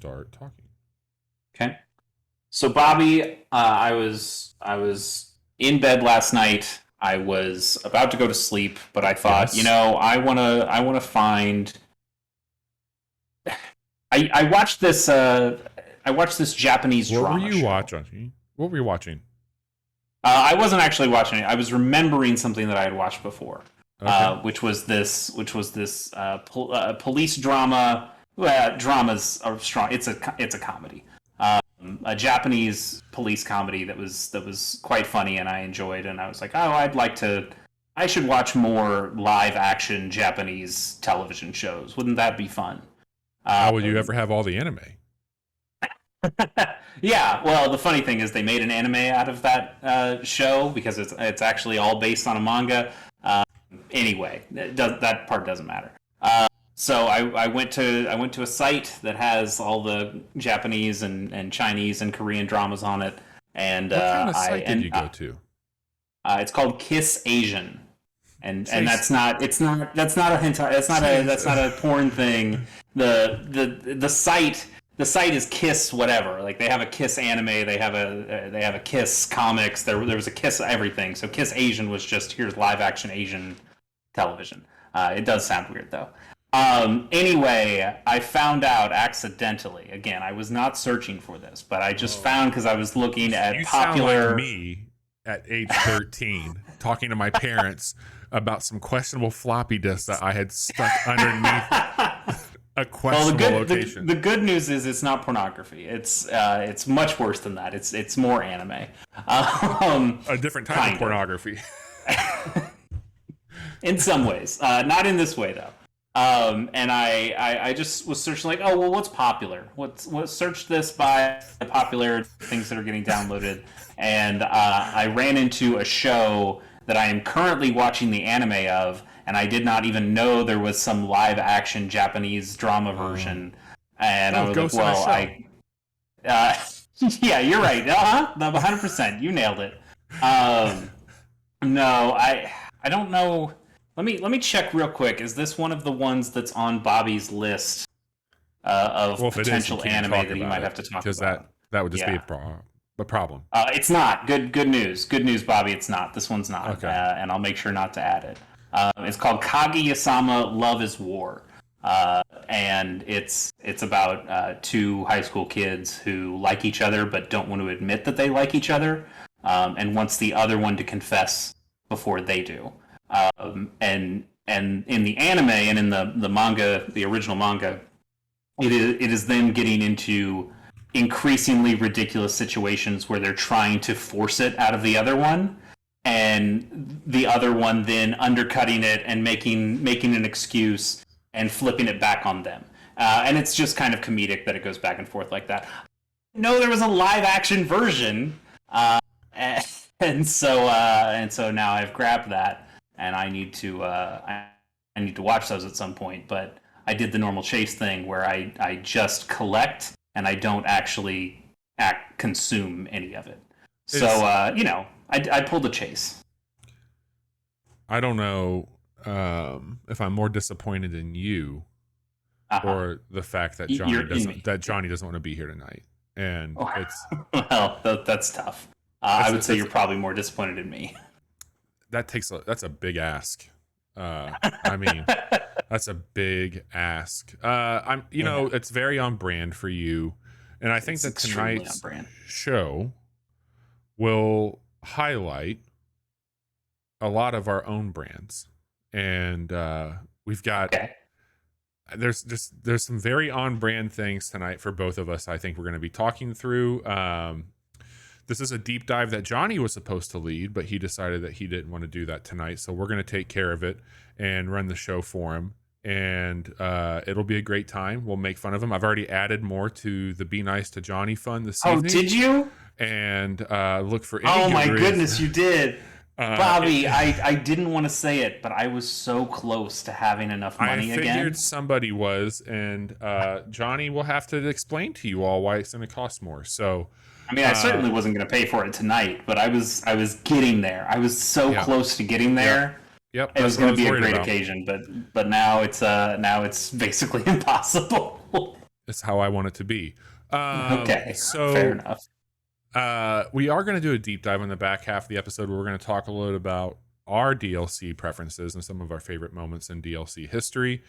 start talking. Okay. So Bobby, I was in bed last night. I was about to go to sleep, but I thought, Yes. I wanna find. I watched this. I watched this Japanese What drama were you show. watching? What were you watching? I wasn't actually watching it. I was remembering something that I had watched before, Okay. which was this police drama. Well, dramas are strong. It's a comedy. A Japanese police comedy that was quite funny and I enjoyed. And I was like, oh, I should watch more live action Japanese television shows. Wouldn't that be fun? How would you ever have all the anime? Yeah, well, the funny thing is they made an anime out of that show because it's actually all based on a manga. Anyway, that part doesn't matter. So I went to a site that has all the Japanese and Chinese and Korean dramas on it, and What kind of site did you go to? it's called Kiss Asian, and that's not a hentai, that's not a porn thing. The site. The site is Kiss whatever. Like they have a Kiss anime, they have a Kiss comics. There was a Kiss everything. So Kiss Asian was just here's live action Asian television. It does sound weird though. Anyway, I found out accidentally. Again, I was not searching for this, but I just found because I was looking at You popular. sound like me at age 13 talking to my parents about some questionable floppy disks that I had stuck underneath a questionable location. The good news is it's not pornography. It's much worse than that. It's more anime. A different type of pornography. In some ways, not in this way though. And I just was searching like, oh well, what's popular? What search this by the popular things that are getting downloaded, and I ran into a show that I am currently watching the anime of. And I did not even know there was some live action Japanese drama version. And I was like, well, yeah, you're right. 100%. You nailed it. No, I don't know. Let me check real quick. Is this one of the ones that's on Bobby's list of potential anime that he might have to talk about? Because that would just be a problem. It's not. Good news. Good news, Bobby. It's not. This one's not. Okay. And I'll make sure not to add it. It's called Kagi Asama Love is War. And it's about two high school kids who like each other but don't want to admit that they like each other, and wants the other one to confess before they do. And in the anime and in the manga, the original manga, it is them getting into increasingly ridiculous situations where they're trying to force it out of the other one. And the other one then undercutting it and making an excuse and flipping it back on them. And it's just kind of comedic that it goes back and forth like that. No, there was a live action version, and so now I've grabbed that, and I need to watch those at some point. But I did the normal Chase thing where I just collect and I don't actually consume any of it. So I pulled a Chase. I don't know if I'm more disappointed in you or the fact that Johnny doesn't want to be here tonight, and it's well, that's tough. I would say you're probably more disappointed in me. That's a big ask. I mean, that's a big ask. It's very on brand for you, and I think that tonight's show will highlight a lot of our own brands, and we've got there's some very on brand things tonight for both of us. I think we're going to be talking through. This is a deep dive that Johnny was supposed to lead, but he decided that he didn't want to do that tonight, so we're going to take care of it and run the show for him, and it'll be a great time. We'll make fun of him. I've already added more to the Be Nice to Johnny fun this evening. Oh, did you? And look for any oh my goodness, you did. Bobby, I didn't want to say it, but I was so close to having enough money again. I figured somebody was, and Johnny will have to explain to you all why it's going to cost more. So, I mean, I certainly wasn't going to pay for it tonight, but I was getting there. I was so close to getting there. Yep. It was going to be a great occasion, but now it's basically impossible. It's how I want it to be. Okay, So fair enough. We are going to do a deep dive in the back half of the episode where we're going to talk a little bit about our DLC preferences and some of our favorite moments in DLC history.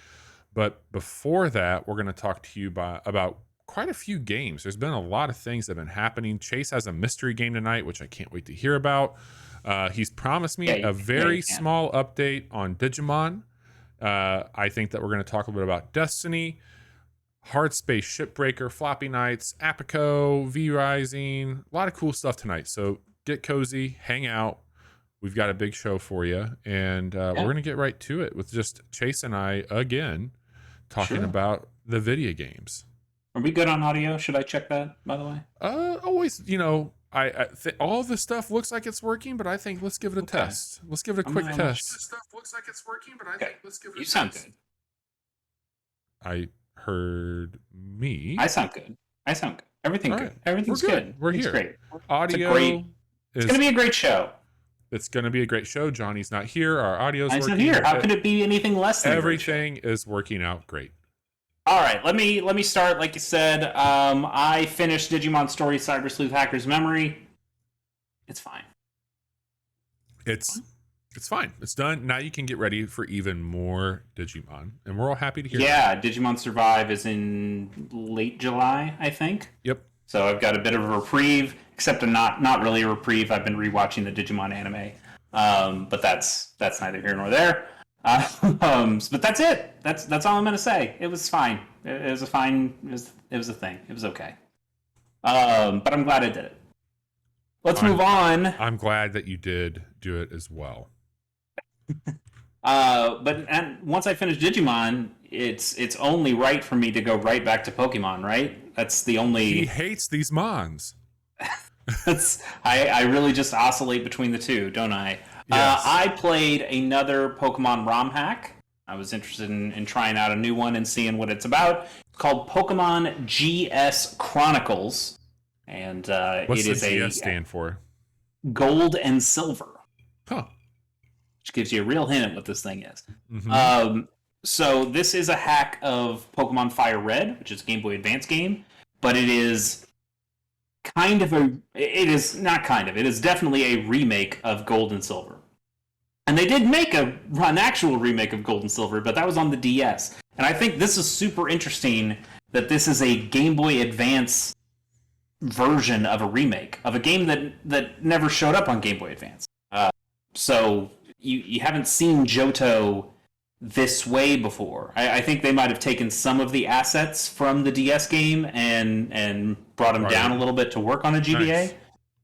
But before that, we're going to talk to you about quite a few games. There's been a lot of things that have been happening. Chase has a mystery game tonight, which I can't wait to hear about. He's promised me a very small update on Digimon. I think that we're going to talk a little bit about Destiny, Hard Space Shipbreaker, Floppy Nights, Apico, V Rising. A lot of cool stuff tonight. So get cozy, hang out. We've got a big show for you. And we're going to get right to it with just Chase and I again talking about the video games. Are we good on audio? Should I check that, by the way? Always, all of this stuff looks like it's working, but I think let's give it a test. Let's give it a quick test. This stuff looks like it's working, but I think let's give it a test. You sound good. I heard me. I sound good. Everything's good. Everything's good. We're here. Great. Audio. It's going to be a great show. It's going to be a great show. Johnny's not here. Our audio's working. Not here. How could it be anything less than everything is working out great? All right, let me start. Like you said, I finished Digimon Story Cyber Sleuth Hacker's Memory. It's fine. It's fine. It's done. Now you can get ready for even more Digimon, and we're all happy to hear that. Digimon Survive is in late July, I think. Yep. So I've got a bit of a reprieve, except not really a reprieve. I've been rewatching the Digimon anime, but that's neither here nor there. But that's it. That's all I'm gonna say. It was fine. It was a fine. It was a thing. It was okay. But I'm glad I did it. Let's move on. I'm glad that you did do it as well. But once I finish Digimon, it's only right for me to go right back to Pokemon. Right? That's the only. He hates these mons. I really just oscillate between the two, don't I? Yes. I played another Pokemon ROM hack. I was interested in trying out a new one and seeing what it's about. It's called Pokemon GS Chronicles. And what's the GS stand for? Gold and Silver. Huh. Which gives you a real hint at what this thing is. Mm-hmm. So this is a hack of Pokemon Fire Red, which is a Game Boy Advance game. But it is it is definitely a remake of Gold and Silver. And they did make an actual remake of Gold and Silver, but that was on the DS. And I think this is super interesting that this is a Game Boy Advance version of a remake of a game that never showed up on Game Boy Advance. So you haven't seen Johto this way before. I think they might have taken some of the assets from the DS game and brought them down a little bit to work on a GBA. Nice.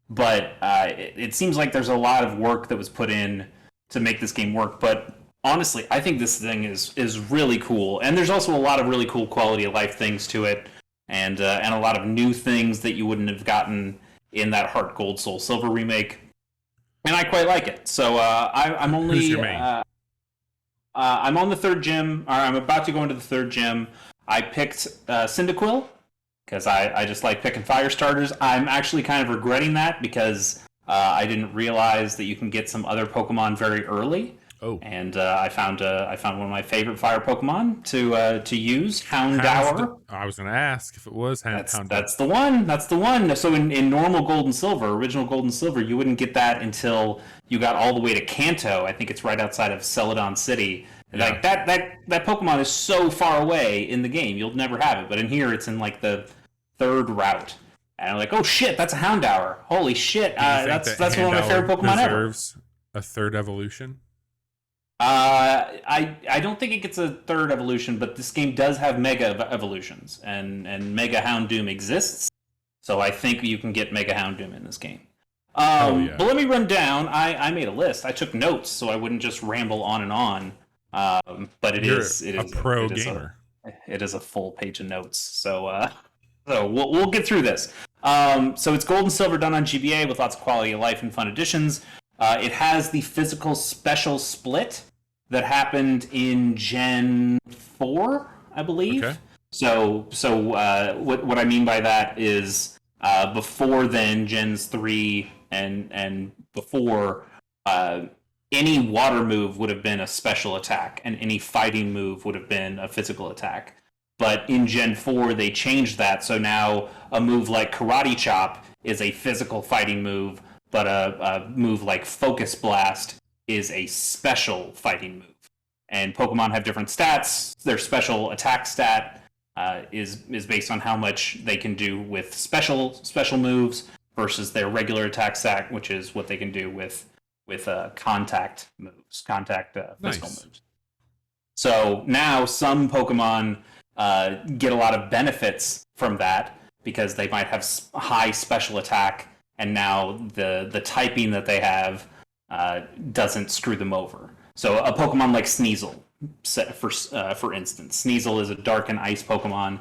But it seems like there's a lot of work that was put in to make this game work. But honestly, I think this thing is really cool. And there's also a lot of really cool quality of life things to it. And a lot of new things that you wouldn't have gotten in that Heart Gold Soul Silver remake. And I quite like it. So I'm only... Who's your main? I'm on the third gym, or I'm about to go into the third gym. I picked Cyndaquil, because I just like picking fire starters. I'm actually kind of regretting that, because I didn't realize that you can get some other Pokemon very early. Oh. And I found one of my favorite fire Pokemon to use, Houndour. I was going to ask if it was Houndour. That's the one. That's the one. So in normal Gold and Silver, original Gold and Silver, you wouldn't get that until you got all the way to Kanto. I think it's right outside of Celadon City. Yeah. Like that Pokemon is so far away in the game, you'll never have it. But in here, it's in like the third route. And I'm like, oh shit, that's a Houndour. Holy shit, that's one of my favorite Pokemon ever. Deserves a third evolution? I don't think it gets a third evolution, but this game does have Mega Evolutions, and Mega Houndoom exists, so I think you can get Mega Houndoom in this game. But let me run down. I made a list. I took notes so I wouldn't just ramble on and on. But it is a pro gamer. It is a full page of notes. So we'll get through this. So it's Gold and Silver done on GBA with lots of quality of life and fun additions. It has the physical special split that happened in Gen 4, I believe. Okay. So what I mean by that is before then, Gens 3 and before, any water move would have been a special attack, and any fighting move would have been a physical attack. But in Gen 4, they changed that. So now a move like Karate Chop is a physical fighting move, but a move like Focus Blast is a special fighting move. And Pokemon have different stats. Their special attack stat is based on how much they can do with special moves versus their regular attack stat, which is what they can do with contact moves, physical moves. So now some Pokemon get a lot of benefits from that because they might have high special attack, and now the typing that they have doesn't screw them over. So a Pokemon like Sneasel, for instance. Sneasel is a dark and ice Pokemon.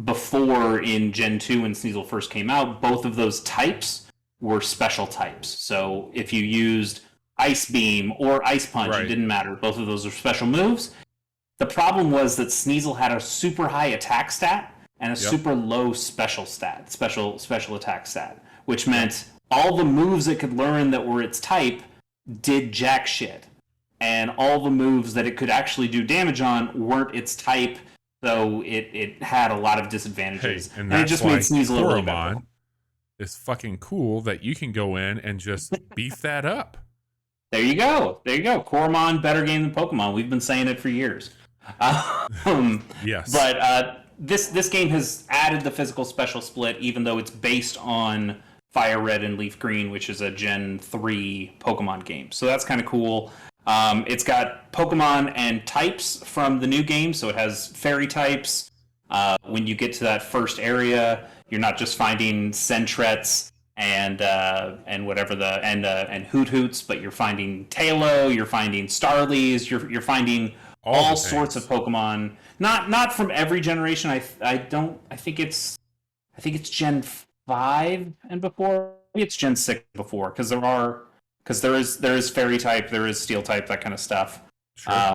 Before, in Gen 2, when Sneasel first came out, both of those types were special types. So if you used Ice Beam or Ice Punch, it didn't matter. Both of those are special moves. The problem was that Sneasel had a super high attack stat and a super low special attack stat, which meant all the moves it could learn that were its type did jack shit. And all the moves that it could actually do damage on weren't its type, so it had a lot of disadvantages. Hey, and it just made Sneasel a really bad Pokemon. It's fucking cool that you can go in and just beef that up. There you go. Coromon, better game than Pokemon. We've been saying it for years. Yes. But this game has added the physical special split, even though it's based on Fire Red and Leaf Green, which is a Gen 3 Pokemon game. So that's kind of cool. It's got Pokemon and types from the new game, so it has fairy types. When you get to that first area, you're not just finding Sentrets and whatever and Hoot Hoots, but you're finding Tailo, you're finding Starlies, you're finding all sorts of Pokemon. Not from every generation. I think it's Gen 5 and before. Maybe it's Gen 6 before, because there is fairy type, there is steel type, that kind of stuff. Sure.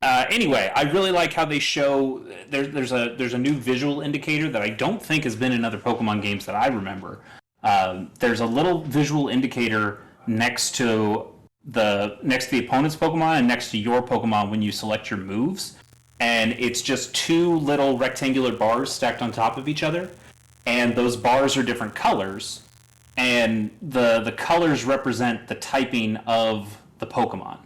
Anyway, I really like how they show there's a new visual indicator that I don't think has been in other Pokemon games that I remember. There's a little visual indicator next to the opponent's Pokemon and next to your Pokemon when you select your moves, and it's just two little rectangular bars stacked on top of each other, and those bars are different colors, and the colors represent the typing of the Pokemon.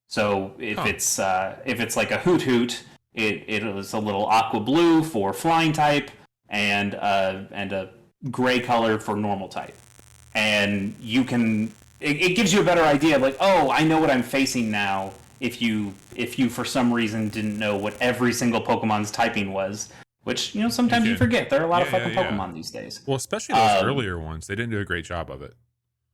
So if it's like a Hoot Hoot, it is a little aqua blue for flying type and a gray color for normal type, and you can. It gives you a better idea of like, oh, I know what I'm facing now. If you for some reason didn't know what every single Pokemon's typing was, which sometimes you forget. There are a lot of fucking Pokemon these days. Well, especially those earlier ones, they didn't do a great job of it.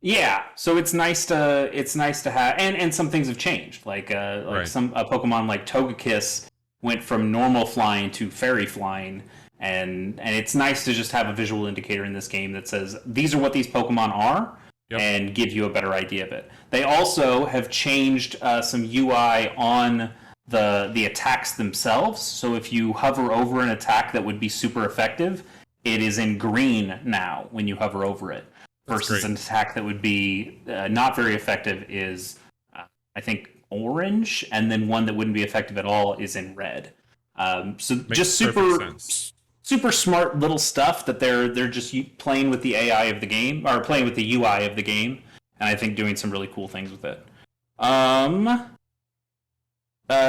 Yeah, so it's nice to have, and some things have changed. Like a Pokemon like Togekiss went from normal flying to fairy flying, and it's nice to just have a visual indicator in this game that says these are what these Pokemon are. Yep. And give you a better idea of it. They also have changed some UI on the attacks themselves. So if you hover over an attack that would be super effective, it is in green now when you hover over it. Versus an attack that would be not very effective is, I think, orange, and then one that wouldn't be effective at all is in red. So makes just super smart little stuff that they're just playing with the AI of the game, or playing with the UI of the game, and I think doing some really cool things with it.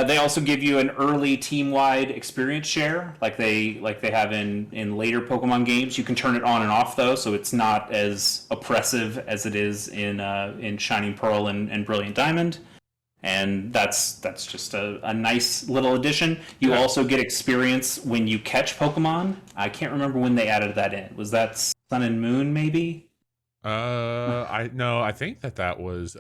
They also give you an early team-wide experience share, like they have in later Pokemon games. You can turn it on and off though, so it's not as oppressive as it is in Shining Pearl and Brilliant Diamond. And that's just a nice little addition. You also get experience when you catch Pokemon. I can't remember when they added that in. Was that Sun and Moon, maybe? I think that was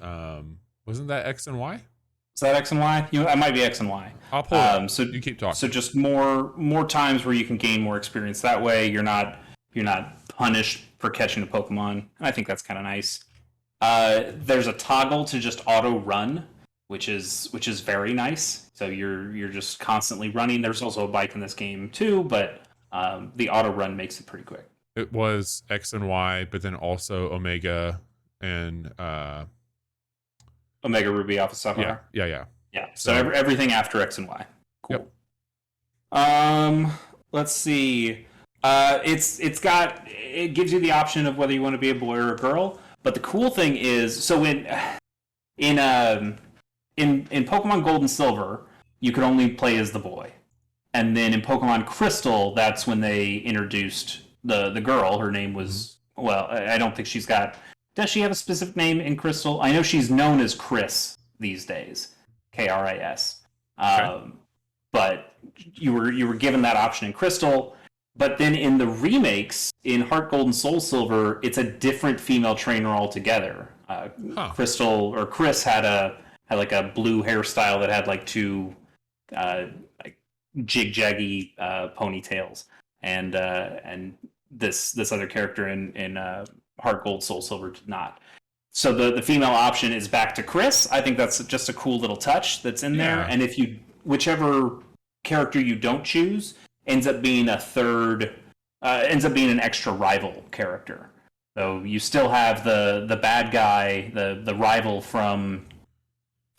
wasn't that X and Y? Is that X and Y? It might be X and Y. I'll pull it. So you keep talking. So just more times where you can gain more experience. That way you're not punished for catching a Pokemon. And I think that's kind of nice. There's a toggle to just auto run, which is very nice. So you're just constantly running. There's also a bike in this game too, but the auto run makes it pretty quick. It was X and Y, but then also Omega and Omega Ruby Alpha Sapphire. Yeah. So everything after X and Y. Cool. Let's see. It gives you the option of whether you want to be a boy or a girl. But the cool thing is, so in Pokemon Gold and Silver, you could only play as the boy, and then in Pokemon Crystal, that's when they introduced the girl. Her name was, well, I don't think she's got. Does she have a specific name in Crystal? I know she's known as Chris these days, Kris. Okay. But you were given that option in Crystal. But then in the remakes, in Heart Gold and Soul Silver, it's a different female trainer altogether. Crystal or Chris had like a blue hairstyle that had like two like jig-jaggy ponytails, and this other character in Heart Gold Soul Silver did not. So the female option is back to Chris. I think that's just a cool little touch that's in there. And if whichever character you don't choose ends up being an extra rival character. So you still have the bad guy, the rival from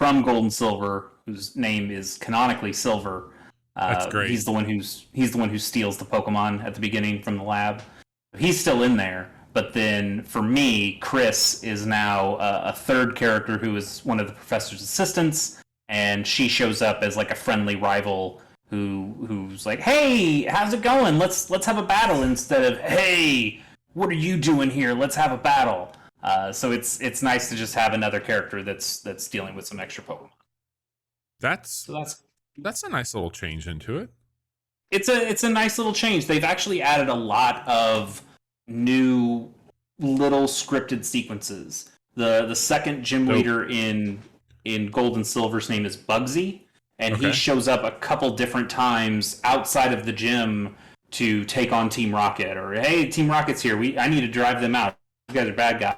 Gold and Silver, whose name is canonically Silver. That's great. He's the one who steals the Pokemon at the beginning from the lab. He's still in there, but then for me, Chris is now a third character who is one of the professor's assistants, and she shows up as like a friendly rival who's like, "Hey, how's it going? Let's have a battle," instead of, "Hey, what are you doing here? Let's have a battle." So it's nice to just have another character that's dealing with some extra Pokemon. That's a nice little change into it. It's a nice little change. They've actually added a lot of new little scripted sequences. The second gym leader in Gold and Silver's name is Bugsy, and he shows up a couple different times outside of the gym to take on Team Rocket, or, "Hey, Team Rocket's here. I need to drive them out. You guys are bad guys."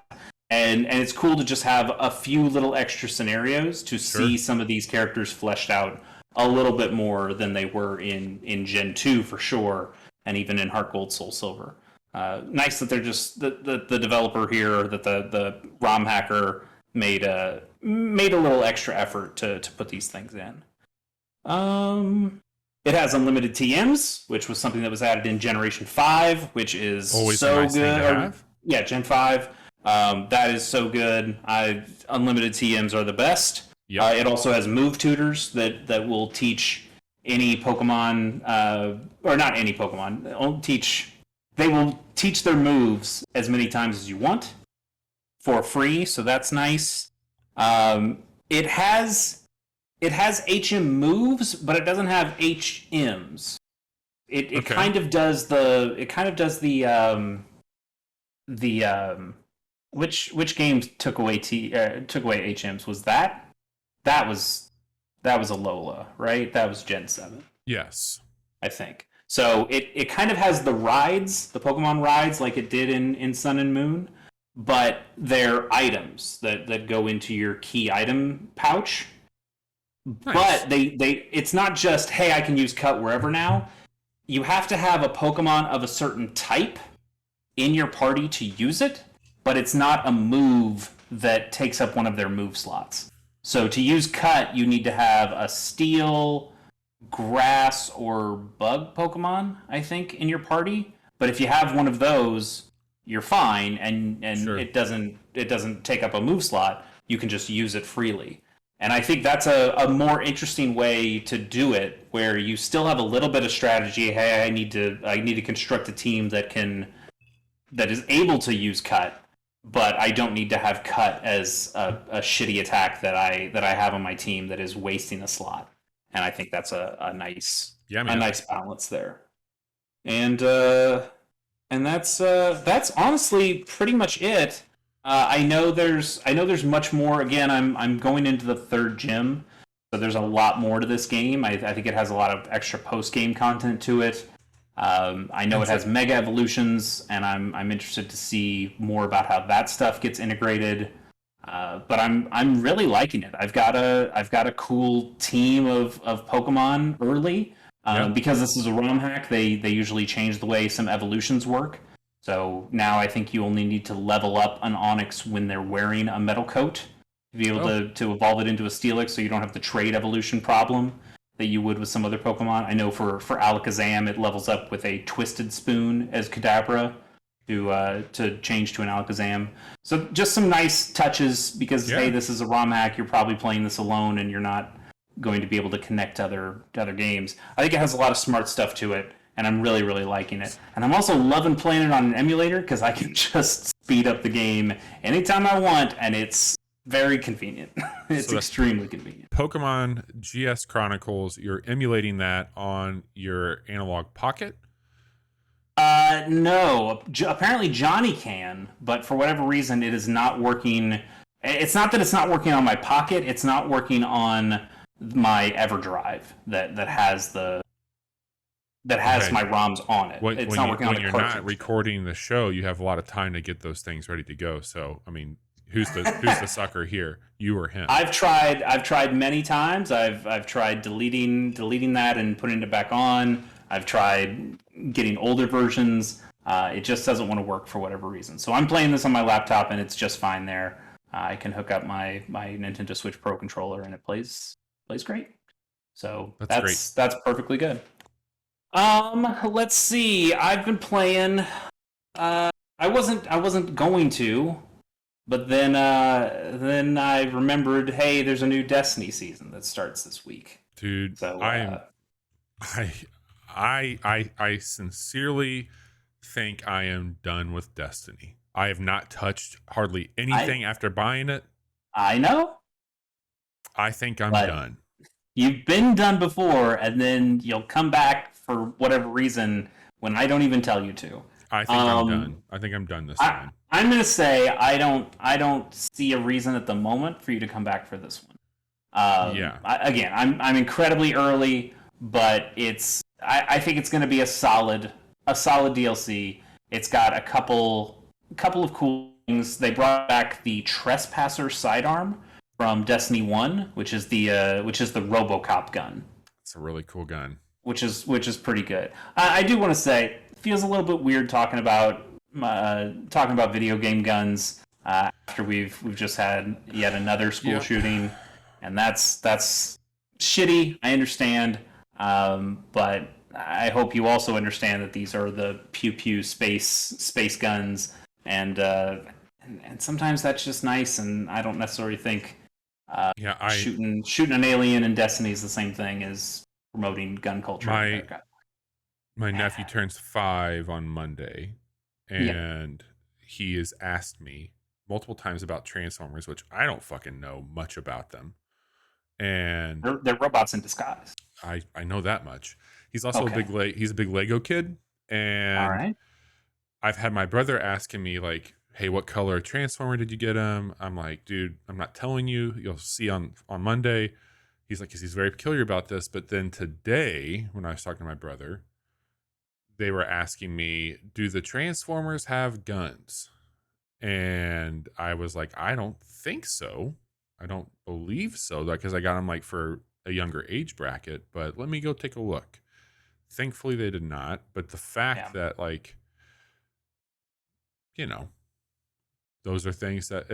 And it's cool to just have a few little extra scenarios to see some of these characters fleshed out a little bit more than they were in Gen 2 for sure, and even in Heart Gold Soul Silver. Nice that they're just the developer here, that the ROM hacker made a little extra effort to put these things in. It has unlimited TMs, which was something that was added in Generation 5, which is always so nice good. Yeah, Gen 5. That is so good. Unlimited TMs are the best. Yep. It also has move tutors that will teach any Pokemon, or not any Pokemon. They will teach their moves as many times as you want for free, so that's nice. It has HM moves, but it doesn't have HMs. It kind of does the which games took away HMs? Was that was Alola, right? That was Gen 7. Yes, I think. So it kind of has the Pokemon rides like it did in Sun and Moon, but they're items that go into your key item pouch. Nice. But it's not just, "Hey, I can use Cut wherever now." You have to have a Pokemon of a certain type in your party to use it, but it's not a move that takes up one of their move slots. So to use Cut, you need to have a Steel, Grass, or Bug Pokemon, I think, in your party. But if you have one of those, you're fine, and it doesn't take up a move slot. You can just use it freely. And I think that's a more interesting way to do it, where you still have a little bit of strategy. Hey, I need to construct a team that is able to use Cut, but I don't need to have Cut as a shitty attack that I have on my team that is wasting a slot. And I think that's a nice balance there. And that's honestly pretty much it. I know there's much more. Again, I'm going into the third gym, so there's a lot more to this game. I think it has a lot of extra post-game content to it. I know it has mega evolutions, and I'm interested to see more about how that stuff gets integrated. But I'm really liking it. I've got a cool team of Pokemon early. Because this is a ROM hack, they usually change the way some evolutions work. So now I think you only need to level up an Onix when they're wearing a metal coat to be able to evolve it into a Steelix, so you don't have the trade evolution problem. that you would with some other Pokemon. I know for Alakazam, it levels up with a Twisted Spoon as Kadabra to change to an Alakazam. So just some nice touches because, hey, this is a ROM hack. You're probably playing this alone and you're not going to be able to connect to other games. I think it has a lot of smart stuff to it, and I'm really, really liking it. And I'm also loving playing it on an emulator because I can just speed up the game anytime I want, and it's very convenient. It's extremely convenient. Pokemon GS Chronicles, you're emulating that on your analog pocket? No. Apparently Johnny can, but for whatever reason, it is not working. It's not that it's not working on my pocket. It's not working on my EverDrive that has my ROMs on it. It's not working on the cartridge. When you're not recording the show, you have a lot of time to get those things ready to go. So, I mean, who's the sucker here? You or him? I've tried many times. I've tried deleting that and putting it back on. I've tried getting older versions. It just doesn't want to work for whatever reason. So I'm playing this on my laptop and it's just fine there. I can hook up my Nintendo Switch Pro controller and it plays great. So that's perfectly good. Let's see. I've been playing. I wasn't going to, but then I remembered. Hey, there's a new Destiny season that starts this week, dude. So I sincerely think I am done with Destiny. I have not touched hardly anything after buying it. I know. I think I'm done. You've been done before, and then you'll come back for whatever reason when I don't even tell you to. I think I'm done. I think I'm done this time. I'm going to say I don't see a reason at the moment for you to come back for this one. I'm incredibly early, but I think it's going to be a solid DLC. It's got a couple of cool things. They brought back the Trespasser sidearm from Destiny 1, which is the RoboCop gun. It's a really cool gun. Which is pretty good. I do want to say, it feels a little bit weird talking about video game guns after we've just had yet another school shooting, and that's shitty. I understand, but I hope you also understand that these are the pew pew space guns, and sometimes that's just nice, and I don't necessarily think shooting an alien in Destiny is the same thing as promoting gun culture in America. My nephew turns 5 on Monday, and he has asked me multiple times about Transformers, which I don't fucking know much about them. And they're robots in disguise. I know that much. He's also a big Lego kid, and all right. I've had my brother asking me like, hey, what color Transformer did you get him? I'm like, dude, I'm not telling you. You'll see on Monday. He's like, because he's very peculiar about this. But then today, when I was talking to my brother, they were asking me, do the Transformers have guns? And I was like, I don't think so. I don't believe so. Because I got them like for a younger age bracket. But let me go take a look. Thankfully, they did not. But the fact that like, those are things that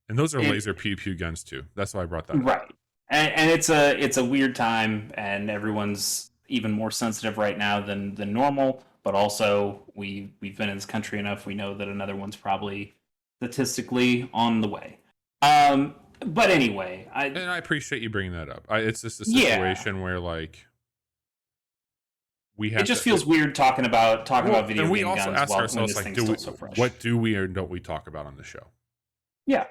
and those are laser pew pew guns too. That's why I brought that up. Right. And it's a weird time, and everyone's even more sensitive right now than normal. But also, we've been in this country enough. We know that another one's probably statistically on the way. But anyway, I appreciate you bringing that up. It's just a situation where like it just feels weird talking about video game guns. And we also ask ourselves like, what do we or don't we talk about on the show? Yeah,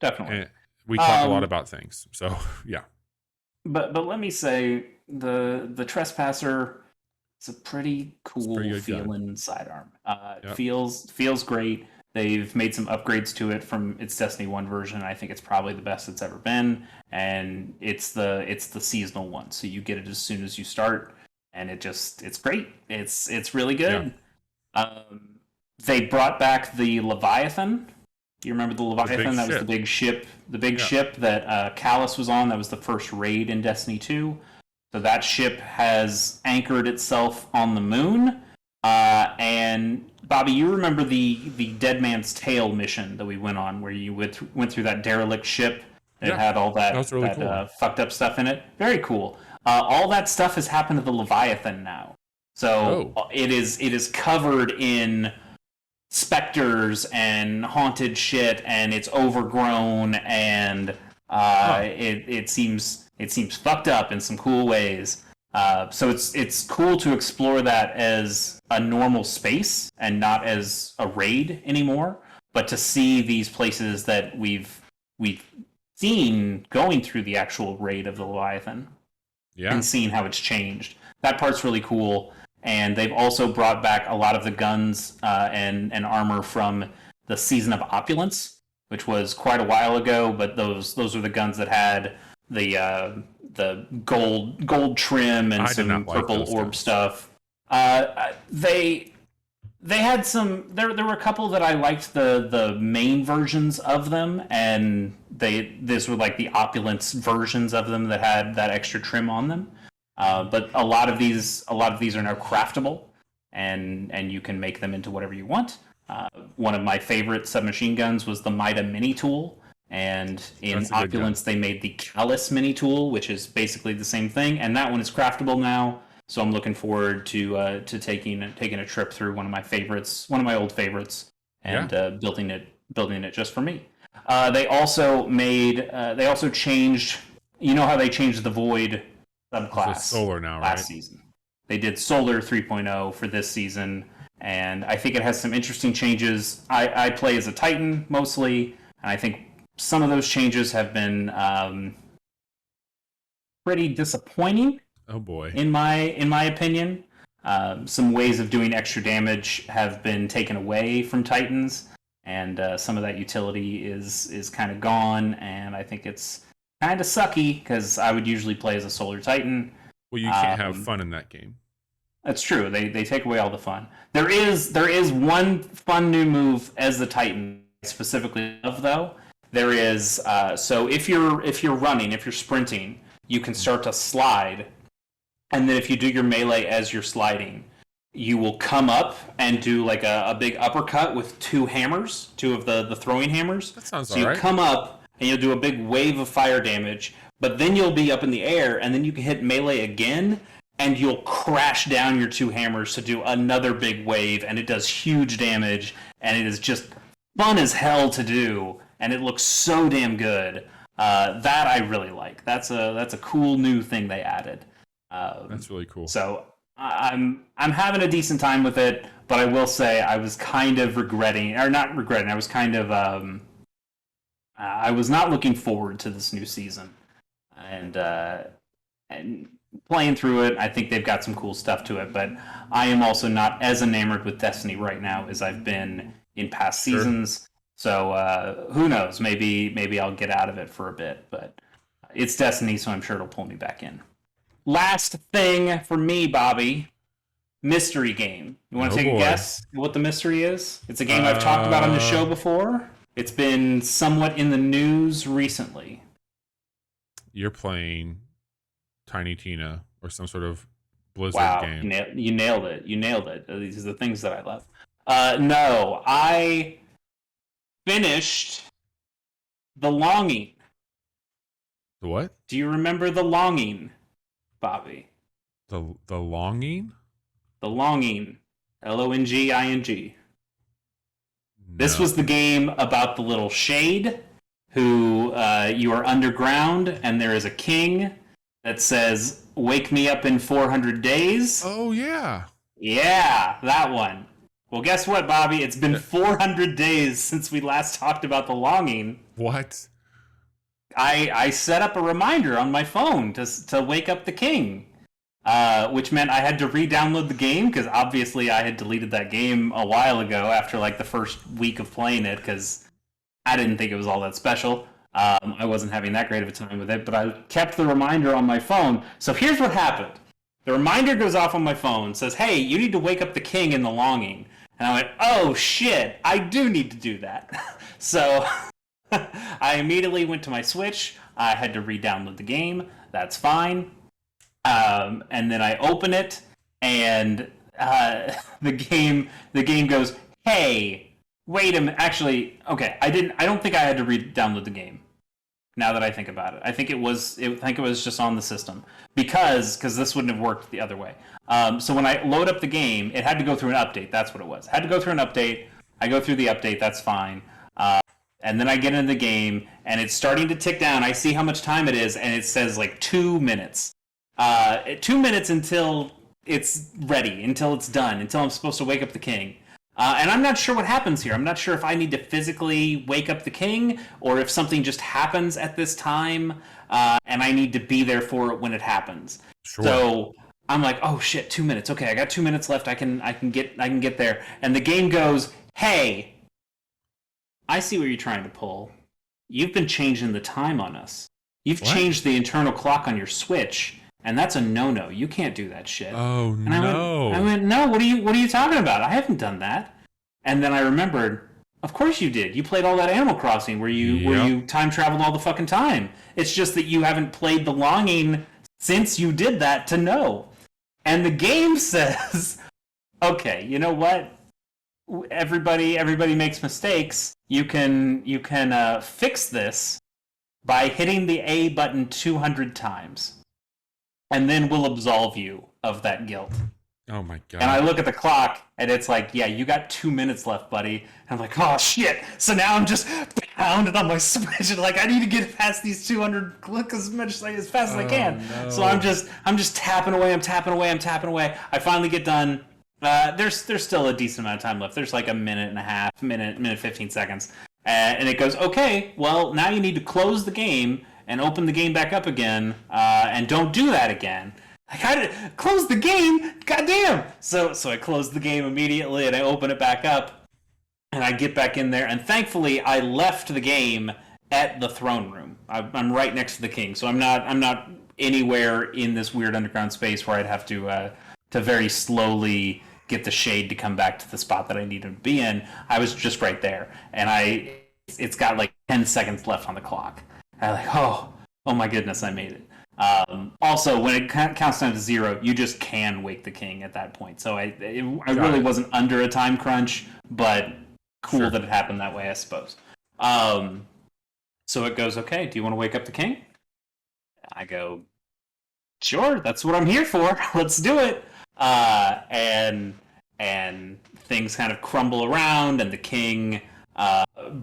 definitely. And we talk a lot about things, so yeah. But let me say the Trespasser is a pretty cool feeling sidearm. Feels great. They've made some upgrades to it from its Destiny 1 version. I think it's probably the best it's ever been, and it's the seasonal one. So you get it as soon as you start, and it's great. It's really good. Yeah. They brought back the Leviathan. You remember the Leviathan? That was the big ship. The big ship that Callus was on. That was the first raid in Destiny 2. So that ship has anchored itself on the moon. And Bobby, you remember the Dead Man's Tale mission that we went on, where you went through that derelict ship that had all that, that was really cool. Fucked up stuff in it. Very cool. All that stuff has happened to the Leviathan now. So it is covered in specters and haunted shit, and it's overgrown, and it seems fucked up in some cool ways. So it's cool to explore that as a normal space and not as a raid anymore. But to see these places that we've seen going through the actual raid of the Leviathan, and seeing how it's changed, that part's really cool. And they've also brought back a lot of the guns and armor from the Season of Opulence, which was quite a while ago. But those are the guns that had the gold trim and some purple orb stuff. They had some. There were a couple that I liked the main versions of them, and these were like the opulence versions of them that had that extra trim on them. But a lot of these are now craftable, and you can make them into whatever you want. One of my favorite submachine guns was the Mida mini tool, and in Opulence they made the Callus mini tool, which is basically the same thing, and that one is craftable now. So I'm looking forward to taking a trip through one of my old favorites, and building it just for me. They also changed. You know how they changed the Void subclass Solar now, last season. They did Solar 3.0 for this season, and I think it has some interesting changes. I play as a Titan mostly, and I think some of those changes have been pretty disappointing. Oh boy! In my opinion, some ways of doing extra damage have been taken away from Titans, and some of that utility is kind of gone. And I think it's kind of sucky because I would usually play as a Solar Titan. Well, you can't have fun in that game. That's true. They take away all the fun. There is one fun new move as the Titan I specifically love though. There is so if you're sprinting, you can start to slide. And then if you do your melee as you're sliding, you will come up and do like a big uppercut with two of the throwing hammers. That sounds all right. So you come up and you'll do a big wave of fire damage, but then you'll be up in the air, and then you can hit melee again, and you'll crash down your two hammers to do another big wave, and it does huge damage, and it is just fun as hell to do, and it looks so damn good. That I really like. That's a cool new thing they added. That's really cool. So I'm having a decent time with it, but I will say I was kind of I was kind of I was not looking forward to this new season, and playing through it, I think they've got some cool stuff to it. But I am also not as enamored with Destiny right now as I've been in past seasons. So who knows? Maybe I'll get out of it for a bit, but it's Destiny, so I'm sure it'll pull me back in. Last thing for me, Bobby, mystery game. You want to take a guess what the mystery is? It's a game I've talked about on the show before. It's been somewhat in the news recently. You're playing Tiny Tina or some sort of Blizzard game. Wow, you nailed it. These are the things that I love. No, I finished The Longing. The what? Do you remember The Longing, Bobby? The Longing? The Longing. Longing. No. This was the game about the little shade who you are underground, and there is a king that says, "Wake me up in 400 days." Oh, yeah. Yeah, that one. Well, guess what, Bobby? It's been 400 days since we last talked about The Longing. What? I set up a reminder on my phone to wake up the king, which meant I had to re-download the game because obviously I had deleted that game a while ago after like the first week of playing it because I didn't think it was all that special. I wasn't having that great of a time with it, but I kept the reminder on my phone. So here's what happened. The reminder goes off on my phone, says, "Hey, you need to wake up the king in The Longing." And I went, "Oh shit, I do need to do that." So I immediately went to my Switch. I had to re-download the game. That's fine. And then I open it, and the game goes, "Hey, wait a minute." Actually, okay, I don't think I had to re-download the game. Now that I think about it, I think it was just on the system because this wouldn't have worked the other way. So when I load up the game, it had to go through an update. That's what it was. Had to go through an update. I go through the update. That's fine. And then I get into the game, and it's starting to tick down. I see how much time it is, and it says like 2 minutes. 2 minutes until it's ready, until it's done, until I'm supposed to wake up the king. And I'm not sure what happens here. I'm not sure if I need to physically wake up the king or if something just happens at this time and I need to be there for it when it happens. Sure. So I'm like, oh shit, 2 minutes. Okay, I got 2 minutes left. I can get there. And the game goes, hey, I see what you're trying to pull. You've been changing the time on us. You've changed the internal clock on your Switch. And that's a no-no. You can't do that shit. Oh, and no. I went, no, what are you talking about? I haven't done that. And then I remembered, of course you did. You played all that Animal Crossing where you time traveled all the fucking time. It's just that you haven't played the longing since you did that to know. And the game says, okay, you know what? Everybody makes mistakes. You can fix this by hitting the A button 200 times. And then we'll absolve you of that guilt. Oh my god. And I look at the clock, and it's like, yeah, you got 2 minutes left, buddy. And I'm like, oh shit. So now I'm just pounding on my Switch, and like, I need to get past these 200 clicks as fast as I can. No. So I'm just tapping away. I'm tapping away. I finally get done. There's still a decent amount of time left. There's like a minute and a half, minute 15 seconds. And it goes, okay, well, now you need to close the game and open the game back up again, and don't do that again. I gotta close the game, goddamn! So I close the game immediately, and I open it back up, and I get back in there, and thankfully I left the game at the throne room. I'm right next to the king, so I'm not anywhere in this weird underground space where I'd have to very slowly get the shade to come back to the spot that I needed to be in. I was just right there, and it's got like 10 seconds left on the clock. I'm like, oh my goodness, I made it. Also, when it counts down to 0, you just can wake the king at that point. So I really wasn't under a time crunch, but cool that it happened that way, I suppose. So it goes, okay, do you want to wake up the king? I go, sure, that's what I'm here for. Let's do it. And things kind of crumble around, and the king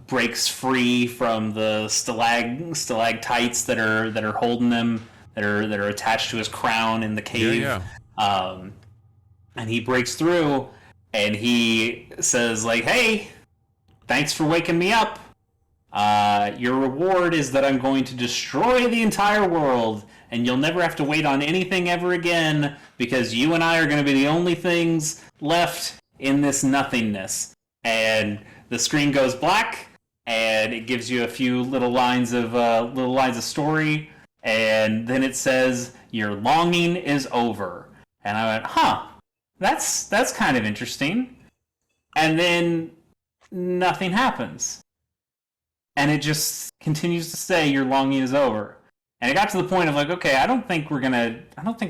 breaks free from the stalactites that are holding them, that are attached to his crown in the cave. And he breaks through, and he says like, hey, thanks for waking me up. Your reward is that I'm going to destroy the entire world, and you'll never have to wait on anything ever again, because you and I are going to be the only things left in this nothingness. And the screen goes black, and it gives you a few little lines of story, and then it says your longing is over. And I went, huh, that's kind of interesting. And then nothing happens, and it just continues to say your longing is over. And it got to the point of like, okay, I don't think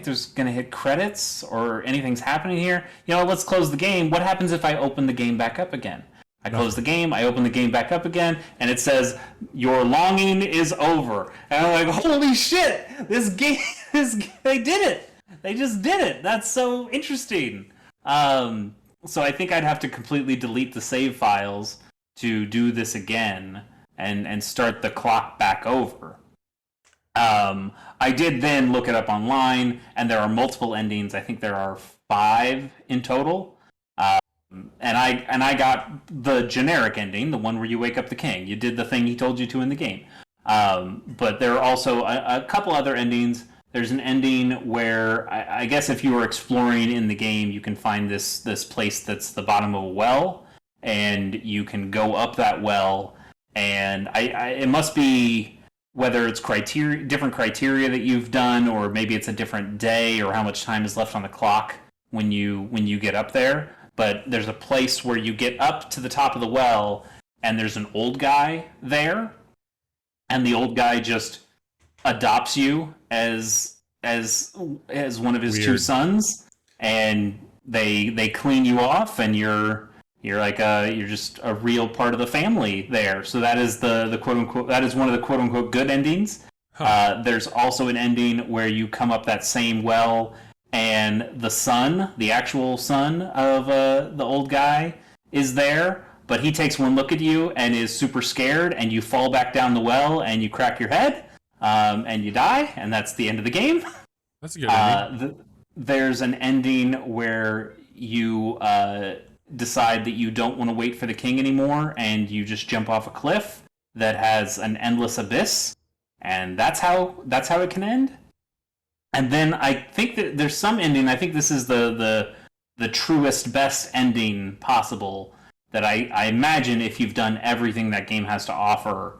there's gonna hit credits or anything's happening here. You know, let's close the game. What happens if I open the game back up again? I close the game, I open the game back up again, and it says, your longing is over. And I'm like, holy shit, this game, they did it. They just did it. That's so interesting. So I think I'd have to completely delete the save files to do this again and start the clock back over. I did then look it up online, and there are multiple endings. I think there are 5 in total. And I got the generic ending, the one where you wake up the king. You did the thing he told you to in the game. But there are also a couple other endings. There's an ending where I guess if you were exploring in the game, you can find this place that's the bottom of a well, and you can go up that well. And it must be whether it's different criteria that you've done, or maybe it's a different day, or how much time is left on the clock when you get up there. But there's a place where you get up to the top of the well, and there's an old guy there, and the old guy just adopts you as one of his 2 sons, and they clean you off, and you're You're just a real part of the family there. So that is the quote unquote, that is one of the quote unquote good endings. Huh. There's also an ending where you come up that same well, and the son, the actual son of the old guy, is there, but he takes one look at you and is super scared, and you fall back down the well and you crack your head, and you die, and that's the end of the game. That's a good ending. There's an ending where you decide that you don't want to wait for the king anymore, and you just jump off a cliff that has an endless abyss, and that's how it can end. And then I think that there's some ending. I think this is the truest, best ending possible. That I imagine if you've done everything that game has to offer,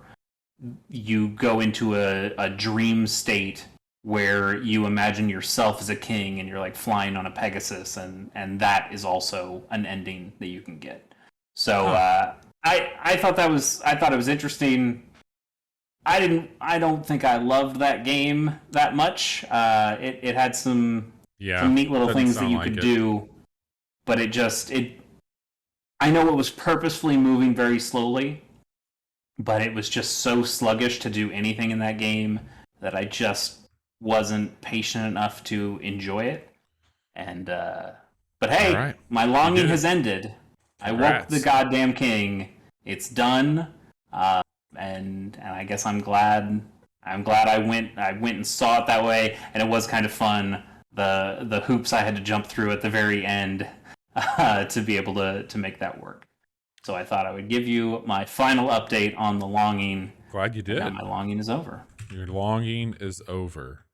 you go into a dream state where you imagine yourself as a king and you're like flying on a Pegasus, and that is also an ending that you can get. So I thought it was interesting. I don't think I loved that game that much. It had some neat little things that you could do, but I know it was purposefully moving very slowly, but it was just so sluggish to do anything in that game that I just wasn't patient enough to enjoy it. And but hey, right. My longing has ended. I woke the goddamn king. It's done. And I guess I'm glad I went and saw it that way, and it was kind of fun. The hoops I had to jump through at the very end to be able to make that work. So I thought I would give you my final update on the longing. Glad you did. My longing is over. Your longing is over.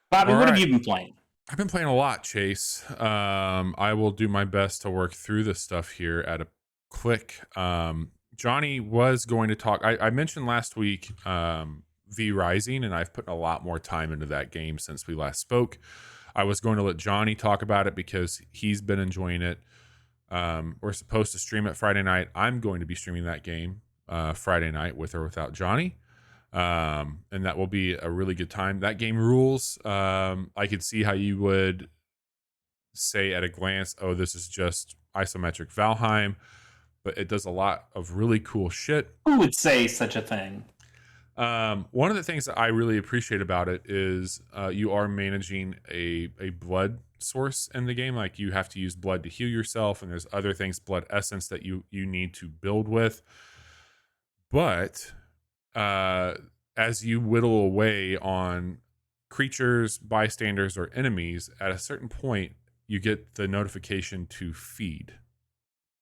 Bobby, what have you been playing? I've been playing a lot, Chase. I will do my best to work through this stuff here at a click. Johnny was going to talk. I mentioned last week V Rising, and I've put a lot more time into that game since we last spoke. I was going to let Johnny talk about it because he's been enjoying it. We're supposed to stream it Friday night. I'm going to be streaming that game Friday night with or without Johnny. And that will be a really good time. That game rules. I could see how you would say at a glance, oh, this is just isometric Valheim, but it does a lot of really cool shit. Who would say such a thing? One of the things that I really appreciate about it is you are managing a blood source in the game. Like, you have to use blood to heal yourself, and there's other things, blood essence, that you need to build with. But as you whittle away on creatures, bystanders, or enemies, at a certain point, you get the notification to feed.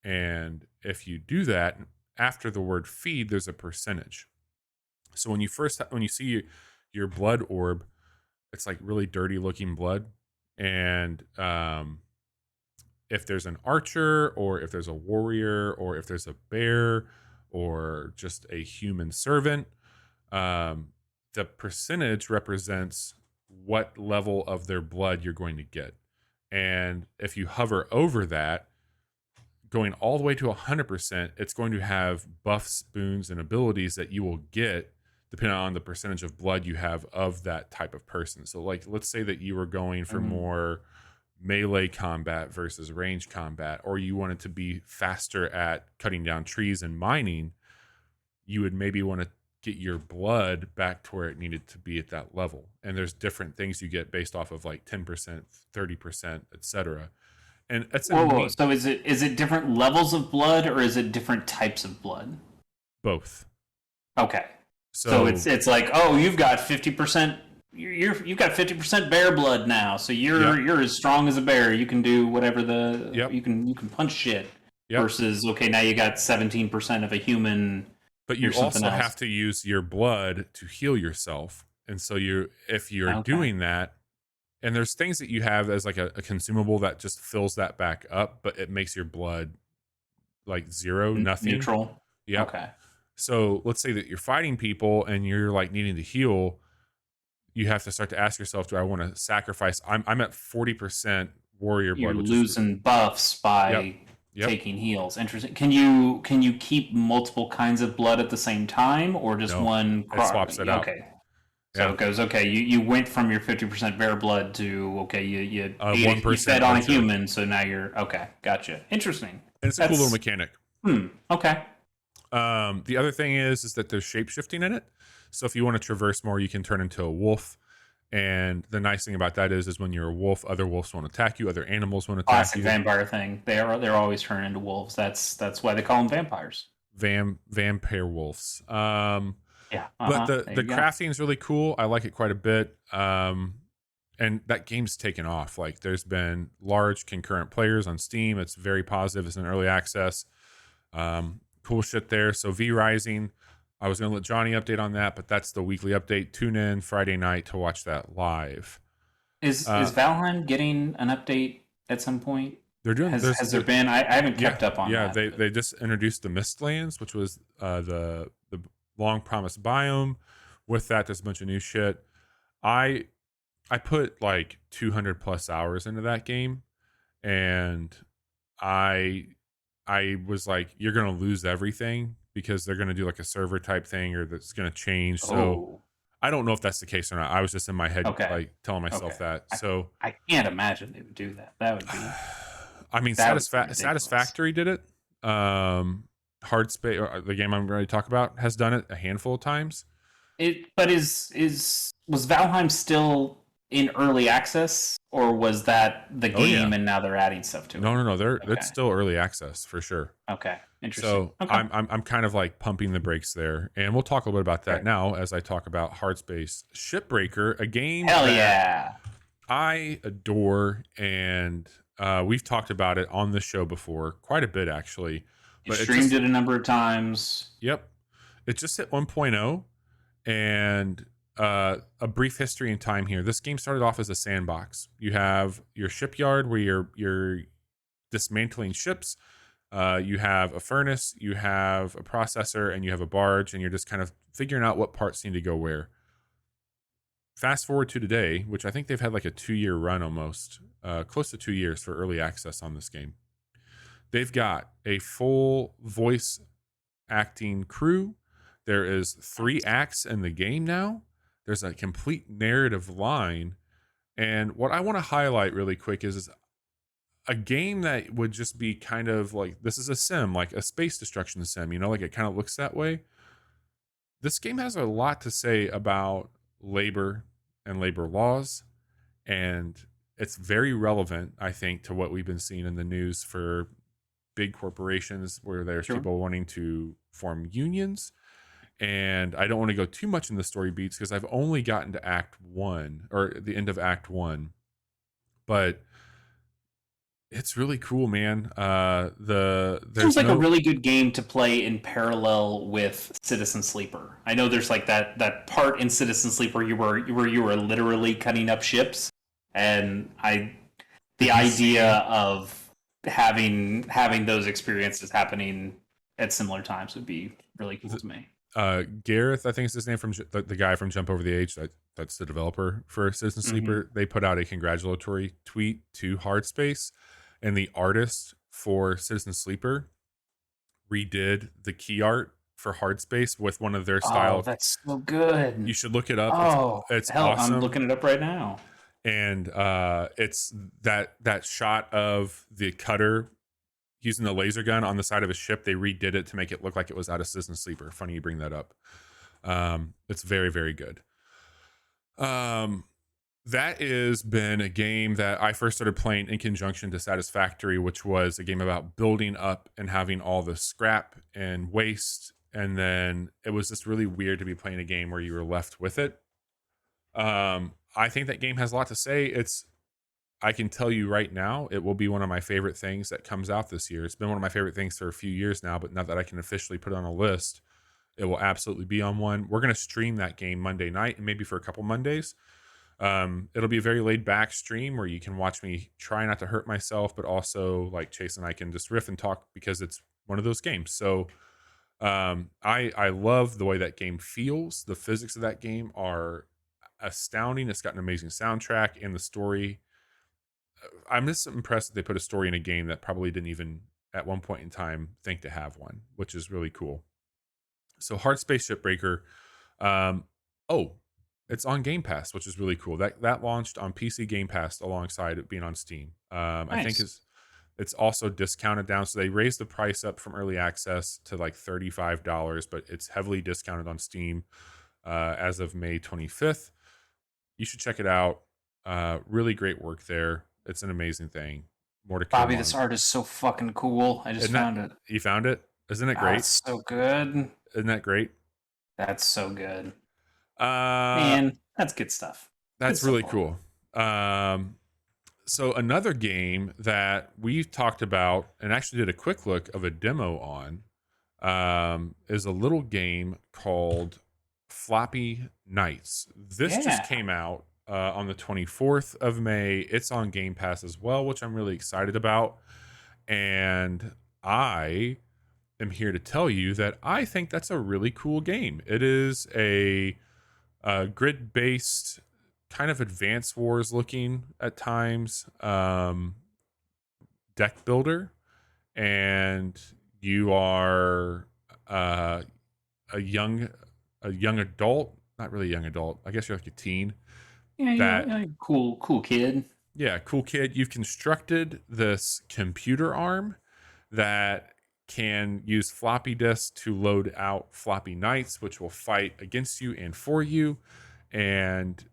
And if you do that, after the word feed, there's a percentage. So when you see your blood orb, it's like really dirty looking blood. And if there's an archer, or if there's a warrior, or if there's a bear, or just a human servant, the percentage represents what level of their blood you're going to get. And if you hover over that, going all the way to 100%, it's going to have buffs, boons, and abilities that you will get depending on the percentage of blood you have of that type of person. So, like, let's say that you were going for more melee combat versus range combat, or you wanted to be faster at cutting down trees and mining, you would maybe want to get your blood back to where it needed to be at that level. And there's different things you get based off of like 10%, 30%, etc. And that's so is it different levels of blood, or is it different types of blood? Both. Okay. So it's like, oh, you've got 50%. You've got 50% bear blood now, so you're as strong as a bear. You can do whatever you can punch shit. Yep. Versus, okay, now you got 17% of a human. But you also have to use your blood to heal yourself, and so if you're doing that, and there's things that you have as like a consumable that just fills that back up, but it makes your blood like zero, nothing, neutral. Yeah. Okay. So let's say that you're fighting people and you're like needing to heal. You have to start to ask yourself, do I want to sacrifice? I'm at 40% warrior blood. You're losing buffs by taking heals. Interesting. Can you keep multiple kinds of blood at the same time, or just one? It swaps it out. Okay. So it goes, okay, you went from your 50% bear blood to, okay, you 1% you fed on a archer. human, so now you're, okay, gotcha. Interesting. And it's a cool little mechanic. Okay. The other thing is that there's shape-shifting in it. So if you want to traverse more, you can turn into a wolf. And the nice thing about that is when you're a wolf, other wolves won't attack you, other animals won't attack Classic you. vampire thing. They're always turning into wolves. That's why they call them vampires. Vampire wolves. Yeah. But the crafting is really cool. I like it quite a bit. And that game's taken off. Like, there's been large concurrent players on Steam. It's very positive. It's in early access. Cool shit there. So V Rising, I was going to let Johnny update on that, but that's the weekly update. Tune in Friday night to watch that live. Is Valheim getting an update at some point? They're doing. Has there been? I haven't kept up on that. Yeah, they just introduced the Mistlands, which was the long promised biome. With that, there's a bunch of new shit. I put like 200 plus hours into that game, and I was like, you're gonna lose everything because they're gonna do like a server type thing, or that's gonna change. So I don't know if that's the case or not. I was just in my head like telling myself that. So I can't imagine they would do that. That would be. I mean, Satisfactory did it. Hard Space, the game I'm ready to talk about, has done it a handful of times. But was Valheim still in early access, or was that the game and now they're adding stuff to it? No. It's still early access for sure. Okay, interesting. So I'm kind of like pumping the brakes there, and we'll talk a little bit about that now as I talk about Hard Space Shipbreaker, a game that I adore, and we've talked about it on the show before quite a bit actually. You streamed it a number of times. Yep, it just hit 1.0, and a brief history in time here. This game started off as a sandbox. You have your shipyard where you're dismantling ships. You have a furnace, you have a processor, and you have a barge, and you're just kind of figuring out what parts need to go where. Fast forward to today, which I think they've had like a 2-year run almost, close to 2 years for early access on this game. They've got a full voice acting crew. There is 3 acts in the game now. There's a complete narrative line. And what I want to highlight really quick is a game that would just be kind of like, this is a sim, like a space destruction sim, like it kind of looks that way. This game has a lot to say about labor and labor laws, and it's very relevant, I think, to what we've been seeing in the news for big corporations where there's people wanting to form unions. And I don't want to go too much in the story beats because I've only gotten to Act 1 or the end of Act 1, but it's really cool, man. Seems like a really good game to play in parallel with Citizen Sleeper. I know there's like that part in Citizen Sleeper where you were literally cutting up ships, and the idea of having those experiences happening at similar times would be really cool to me. Gareth, I think is his name, from the guy from Jump Over the Age. That's the developer for Citizen Sleeper. They put out a congratulatory tweet to Hard Space, and the artist for Citizen Sleeper redid the key art for Hard Space with one of their style. Oh, that's so good. You should look it up. Oh, it's awesome. I'm looking it up right now. And it's that shot of the cutter using the laser gun on the side of a ship. They redid it to make it look like it was out of Citizen Sleeper. Funny you bring that up. It's very, very good. That has been a game that I first started playing in conjunction to Satisfactory, which was a game about building up and having all the scrap and waste. And then it was just really weird to be playing a game where you were left with it. I think that game has a lot to say. I can tell you right now, it will be one of my favorite things that comes out this year. It's been one of my favorite things for a few years now, but now that I can officially put it on a list, it will absolutely be on one. We're going to stream that game Monday night, and maybe for a couple Mondays. It'll be a very laid back stream where you can watch me try not to hurt myself, but also like Chase and I can just riff and talk because it's one of those games. So I love the way that game feels. The physics of that game are astounding. It's got an amazing soundtrack, and the story. I'm just impressed that they put a story in a game that probably didn't even at one point in time think to have one, which is really cool. So Hard Space Shipbreaker. it's on Game Pass, which is really cool. That launched on PC Game Pass alongside it being on Steam. I think it's also discounted down, so they raised the price up from early access to like $35, but it's heavily discounted on Steam as of May 25th. You should check it out. Really great work there. It's an amazing thing. More to come. Bobby, this art is so fucking cool. I just found it. You found it? Isn't it great? It's so good. Isn't that great? That's so good. Man, that's good stuff. That's really cool. So another game that we've talked about and actually did a quick look of a demo on is a little game called Floppy Nights. This just came out on the 24th of May. It's on Game Pass as well, which I'm really excited about. And I am here to tell you that I think that's a really cool game. It is a grid-based, kind of Advance Wars looking at times deck builder, and you are a young adult, not really a young adult, I guess you're like a teen. Yeah, cool kid. Yeah, cool kid. You've constructed this computer arm that can use floppy disks to load out Floppy Nights, which will fight against you and for you. And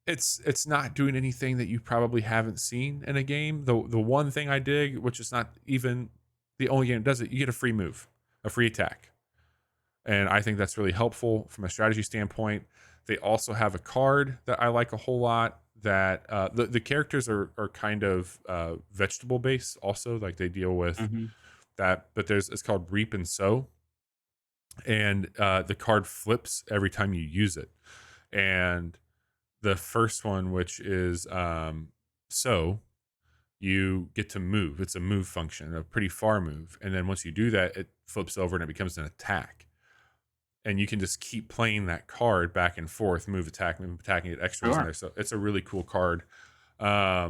it's not doing anything that you probably haven't seen in a game. The one thing I dig, which is not even the only game that does it, you get a free move, a free attack. And I think that's really helpful from a strategy standpoint. They also have a card that I like a whole lot that the characters are kind of vegetable based also. Like they deal with that, but it's called Reap and Sow. And the card flips every time you use it. And the first one, which is Sow, you get to move. It's a move function, a pretty far move. And then once you do that, it flips over and it becomes an attack. And you can just keep playing that card back and forth, move, attack, and get extras in there. So it's a really cool card. I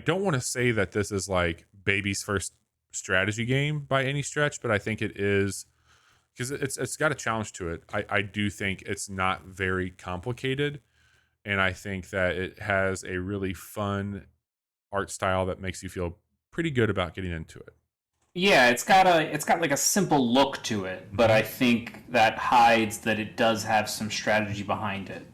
don't want to say that this is like baby's first strategy game by any stretch, but I think it is, because it's got a challenge to it. I do think it's not very complicated, and I think that it has a really fun art style that makes you feel pretty good about getting into it. Yeah, it's got like a simple look to it, but I think that hides that it does have some strategy behind it.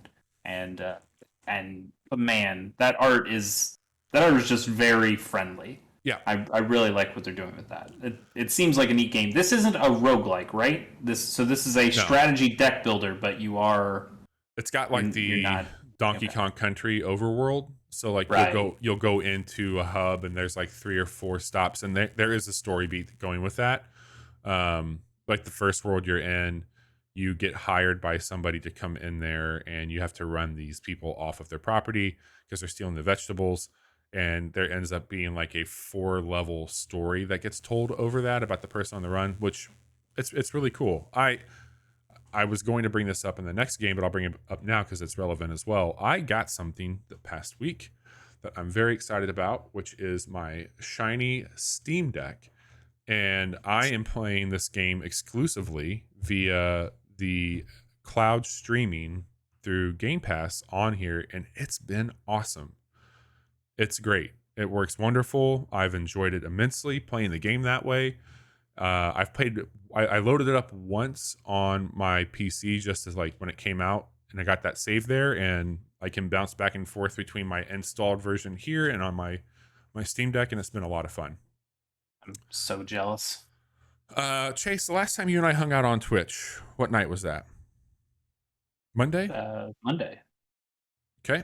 But man, that art is just very friendly. Yeah, I really like what they're doing with that. It seems like a neat game. This isn't a roguelike, right? This is a strategy deck builder, but you are. It's got like the Donkey Kong Country overworld. So like you'll go into a hub and there's like 3 or 4 stops, and there is a story beat going with that. Like the first world you're in, you get hired by somebody to come in there, and you have to run these people off of their property because they're stealing the vegetables. And there ends up being like a 4-level story that gets told over that about the person on the run, which it's really cool. I was going to bring this up in the next game, but I'll bring it up now because it's relevant as well. I got something the past week that I'm very excited about, which is my shiny Steam Deck. And I am playing this game exclusively via the cloud streaming through Game Pass on here, and it's been awesome. It's great. It works wonderful. I've enjoyed it immensely playing the game that way. I loaded it up once on my PC just as like when it came out, and I got that save there, and I can bounce back and forth between my installed version here and on my Steam Deck, and it's been a lot of fun. I'm so jealous. Chase, the last time you and I hung out on Twitch, what night was that? Monday? Monday. Okay.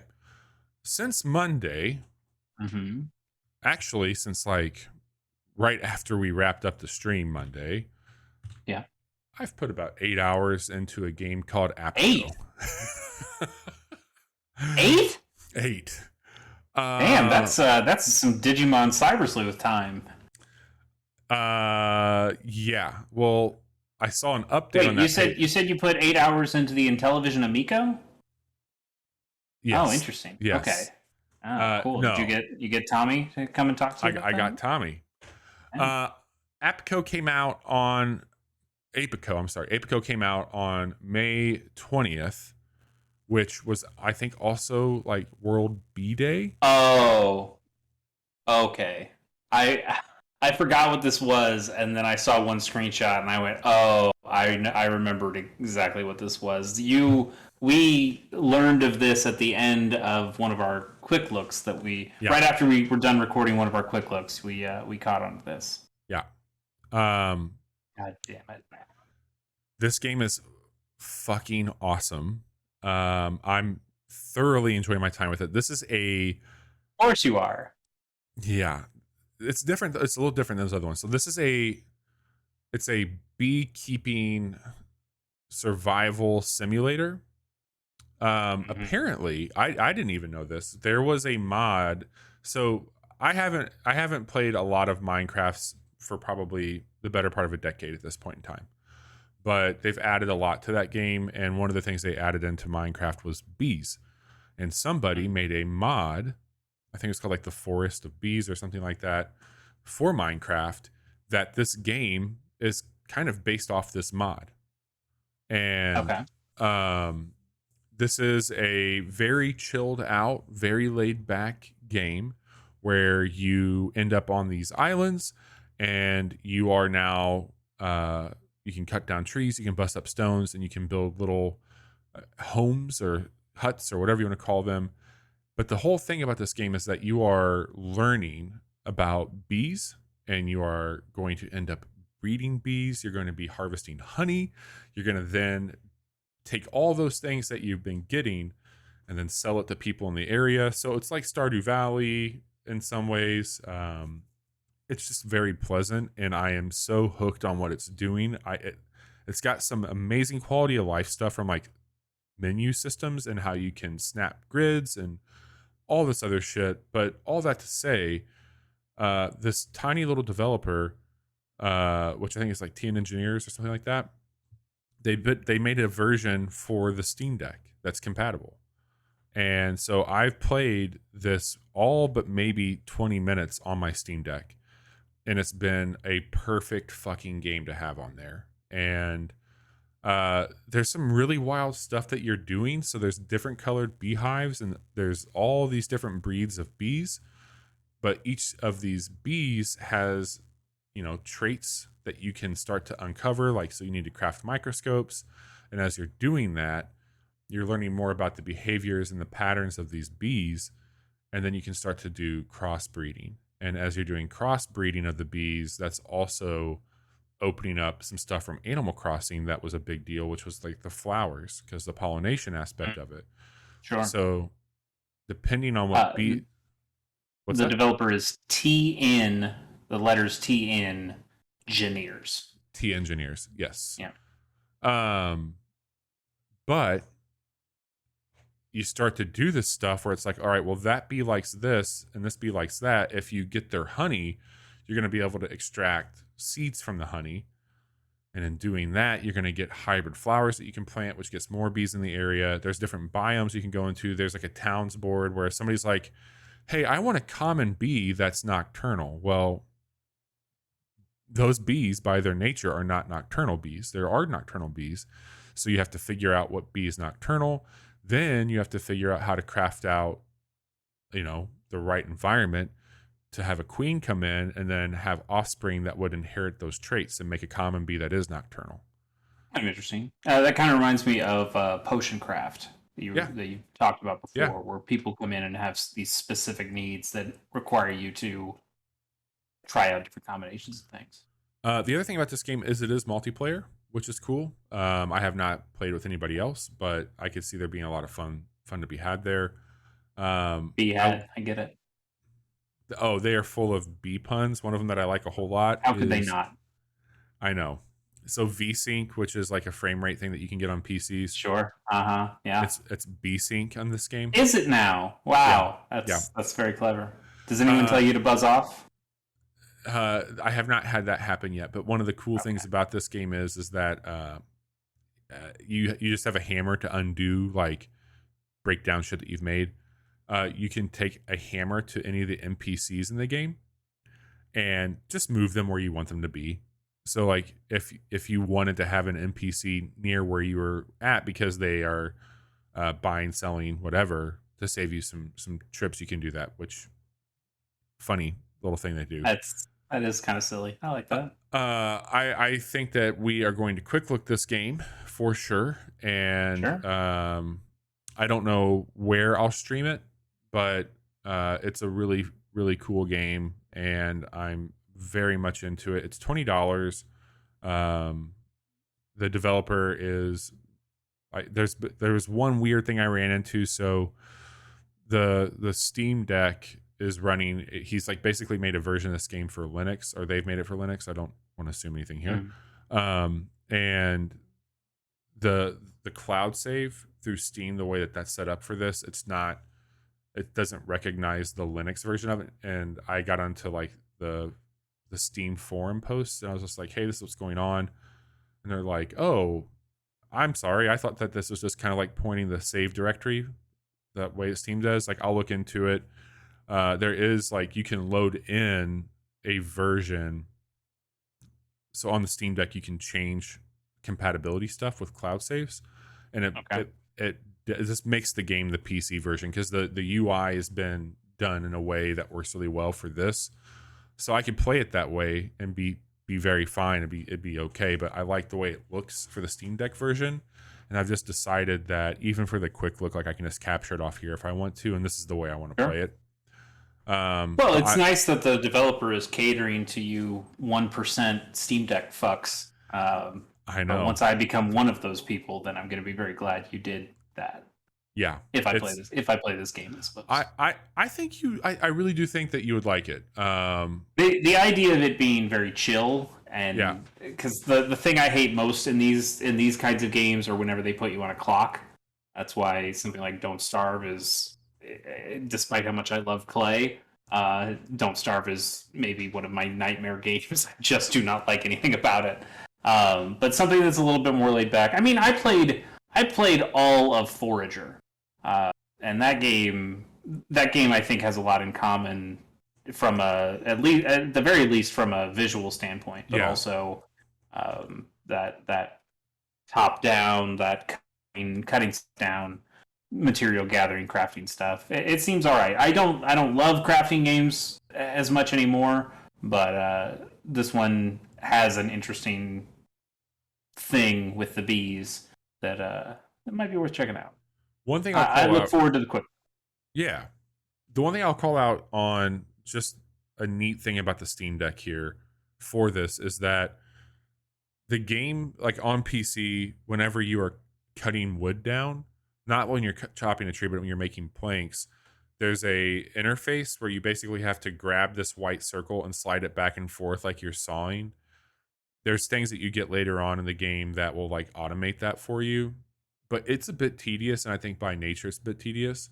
Since Monday, actually, since like right after we wrapped up the stream Monday, I've put about 8 hours into a game called Apco. 8? 8. Damn, that's some Digimon Cyber Sleuth time. Yeah. Well, I saw an update on that. You said you put 8 hours into the Intellivision Amico? Yes. Oh, interesting. Yes. Okay. Oh, cool. No. Did you get Tommy to come and talk to you? I got Tommy. Apico came out on Apico came out on May 20th. which was I think also like World B Day. Oh, okay. I forgot what this was, and then I saw one screenshot, and I went, "Oh, I remembered exactly what this was." We learned of this at the end of one of our quick looks that right after we were done recording one of our quick looks, we caught on to this. Yeah. God damn it! This game is fucking awesome. I'm thoroughly enjoying my time with it. This is of course you are. Yeah. It's different. It's a little different than those other ones. So this is it's a beekeeping survival simulator. Apparently, I didn't even know this. There was a mod. So I haven't played a lot of Minecrafts for probably the better part of a decade at this point in time. But they've added a lot to that game, and one of the things they added into Minecraft was bees. And somebody made a mod, I think it's called like the Forest of Bees or something like that, for Minecraft, that this game is kind of based off this mod. And this is a very chilled out, very laid back game where you end up on these islands and you are now you can cut down trees, you can bust up stones, and you can build little homes or huts or whatever you want to call them. But the whole thing about this game is that you are learning about bees, and you are going to end up breeding bees. You're going to be harvesting honey. You're going to then take all those things that you've been getting and then sell it to people in the area. So it's like Stardew Valley in some ways. It's just very pleasant, and I am so hooked on what it's doing. It's got some amazing quality of life stuff from like menu systems and how you can snap grids and all this other shit. But all that to say, this tiny little developer, which I think is like TN Engineers or something like that, they made a version for the Steam Deck that's compatible. And so I've played this all but maybe 20 minutes on my Steam Deck, and it's been a perfect fucking game to have on there. And there's some really wild stuff that you're doing. So there's different colored beehives, and there's all these different breeds of bees, but each of these bees has, traits that you can start to uncover. Like, so you need to craft microscopes. And as you're doing that, you're learning more about the behaviors and the patterns of these bees. And then you can start to do crossbreeding. And as you're doing crossbreeding of the bees, that's also opening up some stuff from Animal Crossing that was a big deal, which was like the flowers, because the pollination aspect of it. Sure. So depending on what bee... What's the that? Developer is TN, the letters TN Engineers. T Engineers, yes. Yeah. But you start to do this stuff where it's like, all right, well, that bee likes this and this bee likes that. If you get their honey, you're going to be able to extract seeds from the honey. And in doing that, you're going to get hybrid flowers that you can plant, which gets more bees in the area. There's different biomes you can go into. There's like a towns board where somebody's like, hey, I want a common bee that's nocturnal. Well, those bees by their nature are not nocturnal bees. There are nocturnal bees. So you have to figure out what bee is nocturnal. Then you have to figure out how to craft out, the right environment to have a queen come in and then have offspring that would inherit those traits and make a common bee that is nocturnal. Kind of interesting. That kind of reminds me of potion craft that you talked about before, where people come in and have these specific needs that require you to try out different combinations of things. The other thing about this game is it is multiplayer, which is cool. I have not played with anybody else, but I could see there being a lot of fun to be had there. I get it. Oh, they are full of bee puns. One of them that I like a whole lot. How could they not? I know. So VSync, which is like a frame rate thing that you can get on PCs. Sure. Yeah. It's B-Sync on this game. Is it now? Wow. Yeah. That's very clever. Does anyone tell you to buzz off? I have not had that happen yet, but one of the cool things about this game is that you just have a hammer to undo, like, break down shit that you've made. You can take a hammer to any of the NPCs in the game and just move them where you want them to be. So, like, if you wanted to have an NPC near where you were at because they are buying, selling, whatever to save you some trips. You can do that, which funny little thing they do. That is kind of silly. I like that. I think that we are going to quick look this game for sure, and I don't know where I'll stream it, but it's a really really cool game, and I'm very much into it. It's $20. The developer is there was one weird thing I ran into. So the Steam Deck is running. He's like basically made a version of this game for Linux, or they've made it for Linux. I don't want to assume anything here. And the cloud save through Steam, the way that that's set up for this, it doesn't recognize the Linux version of it. And I got onto like the Steam forum posts, and I was just like, hey, this is what's going on. And they're like, oh, I'm sorry, I thought that this was just kind of like pointing the save directory that way Steam does. Like, I'll look into it. There is like, you can load in a version. So on the Steam Deck, you can change compatibility stuff with cloud saves, and it just makes the game the PC version, because the UI has been done in a way that works really well for this. So I could play it that way and be very fine. It'd be okay. But I like the way it looks for the Steam Deck version, and I've just decided that even for the quick look, like I can just capture it off here if I want to, and this is the way I want to play it. Well, it's nice that the developer is catering to you 1% Steam Deck fucks. I know. Once I become one of those people, then I'm going to be very glad you did that. Yeah. If I play this game, I suppose. I think I really do think that you would like it. The idea of it being very chill, and because the thing I hate most in these kinds of games, or whenever they put you on a clock, that's why something like Don't Starve is, despite how much I love Clay, Don't Starve is maybe one of my nightmare games. I just do not like anything about it. But something that's a little bit more laid back. I mean, I played all of Forager, and that game I think has a lot in common from at the very least from a visual standpoint, but also that top down, that cutting down, material gathering, crafting stuff. It seems all right. I don't love crafting games as much anymore, but this one has an interesting thing with the bees that it might be worth checking out. One thing I look forward to the quick. Yeah. The one thing I'll call out on just a neat thing about the Steam Deck here for this is that the game, like on PC, whenever you are cutting wood down, not when you're chopping a tree, but when you're making planks, there's a interface where you basically have to grab this white circle and slide it back and forth like you're sawing. There's things that you get later on in the game that will like automate that for you, but it's a bit tedious, and I think by nature it's a bit tedious.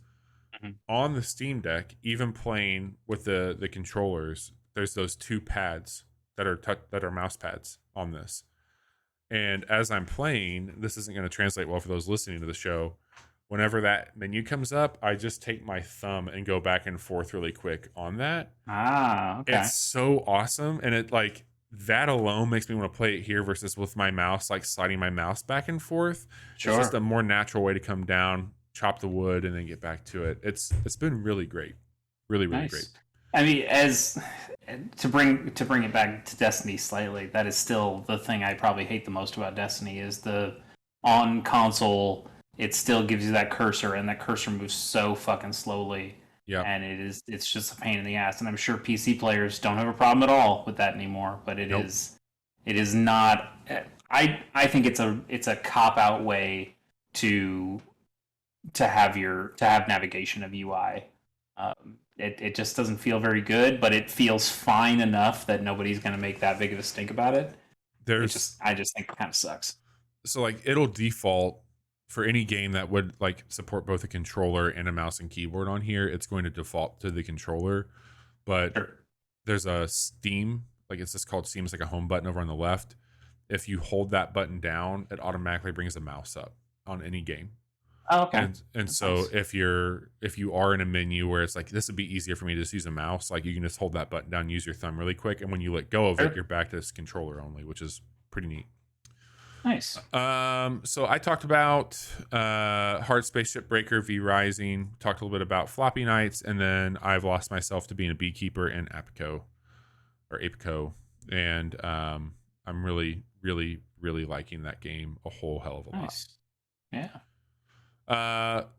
On the Steam Deck, even playing with the controllers, there's those two pads that are mouse pads on this. And as I'm playing, this isn't going to translate well for those listening to the show. Whenever that menu comes up, I just take my thumb and go back and forth really quick on that. Okay. It's so awesome, and it like that alone makes me want to play it here versus with my mouse, like sliding my mouse back and forth. Sure. It's just a more natural way to come down, chop the wood, and then get back to it. It's been really great, really nice. Great. I mean, as to bring it back to Destiny slightly, that is still the thing I probably hate the most about Destiny is the on console. It still gives you that cursor, and that cursor moves so fucking slowly. Yeah, and it's just a pain in the ass. And I'm sure PC players don't have a problem at all with that anymore. But it is not. I think it's a cop out way to have navigation of UI. It just doesn't feel very good, but it feels fine enough that nobody's going to make that big of a stink about it. I just think it kind of sucks. So like it'll default for any game that would like support both a controller and a mouse and keyboard on here. It's going to default to the controller, but there's a Steam, like it's just called Steam. It's like a home button over on the left. If you hold that button down, it automatically brings a mouse up on any game. Oh, okay. And so nice. if you are in a menu where it's like, this would be easier for me to just use a mouse, like you can just hold that button down, use your thumb really quick, and when you let go of it, you're back to this controller only, which is pretty neat. Nice. So I talked about Hard Spaceship Breaker v Rising, talked a little bit about Floppy Nights, and then I've lost myself to being a beekeeper in Apico. And I'm really, really, really liking that game a whole hell of a lot. Nice. Yeah.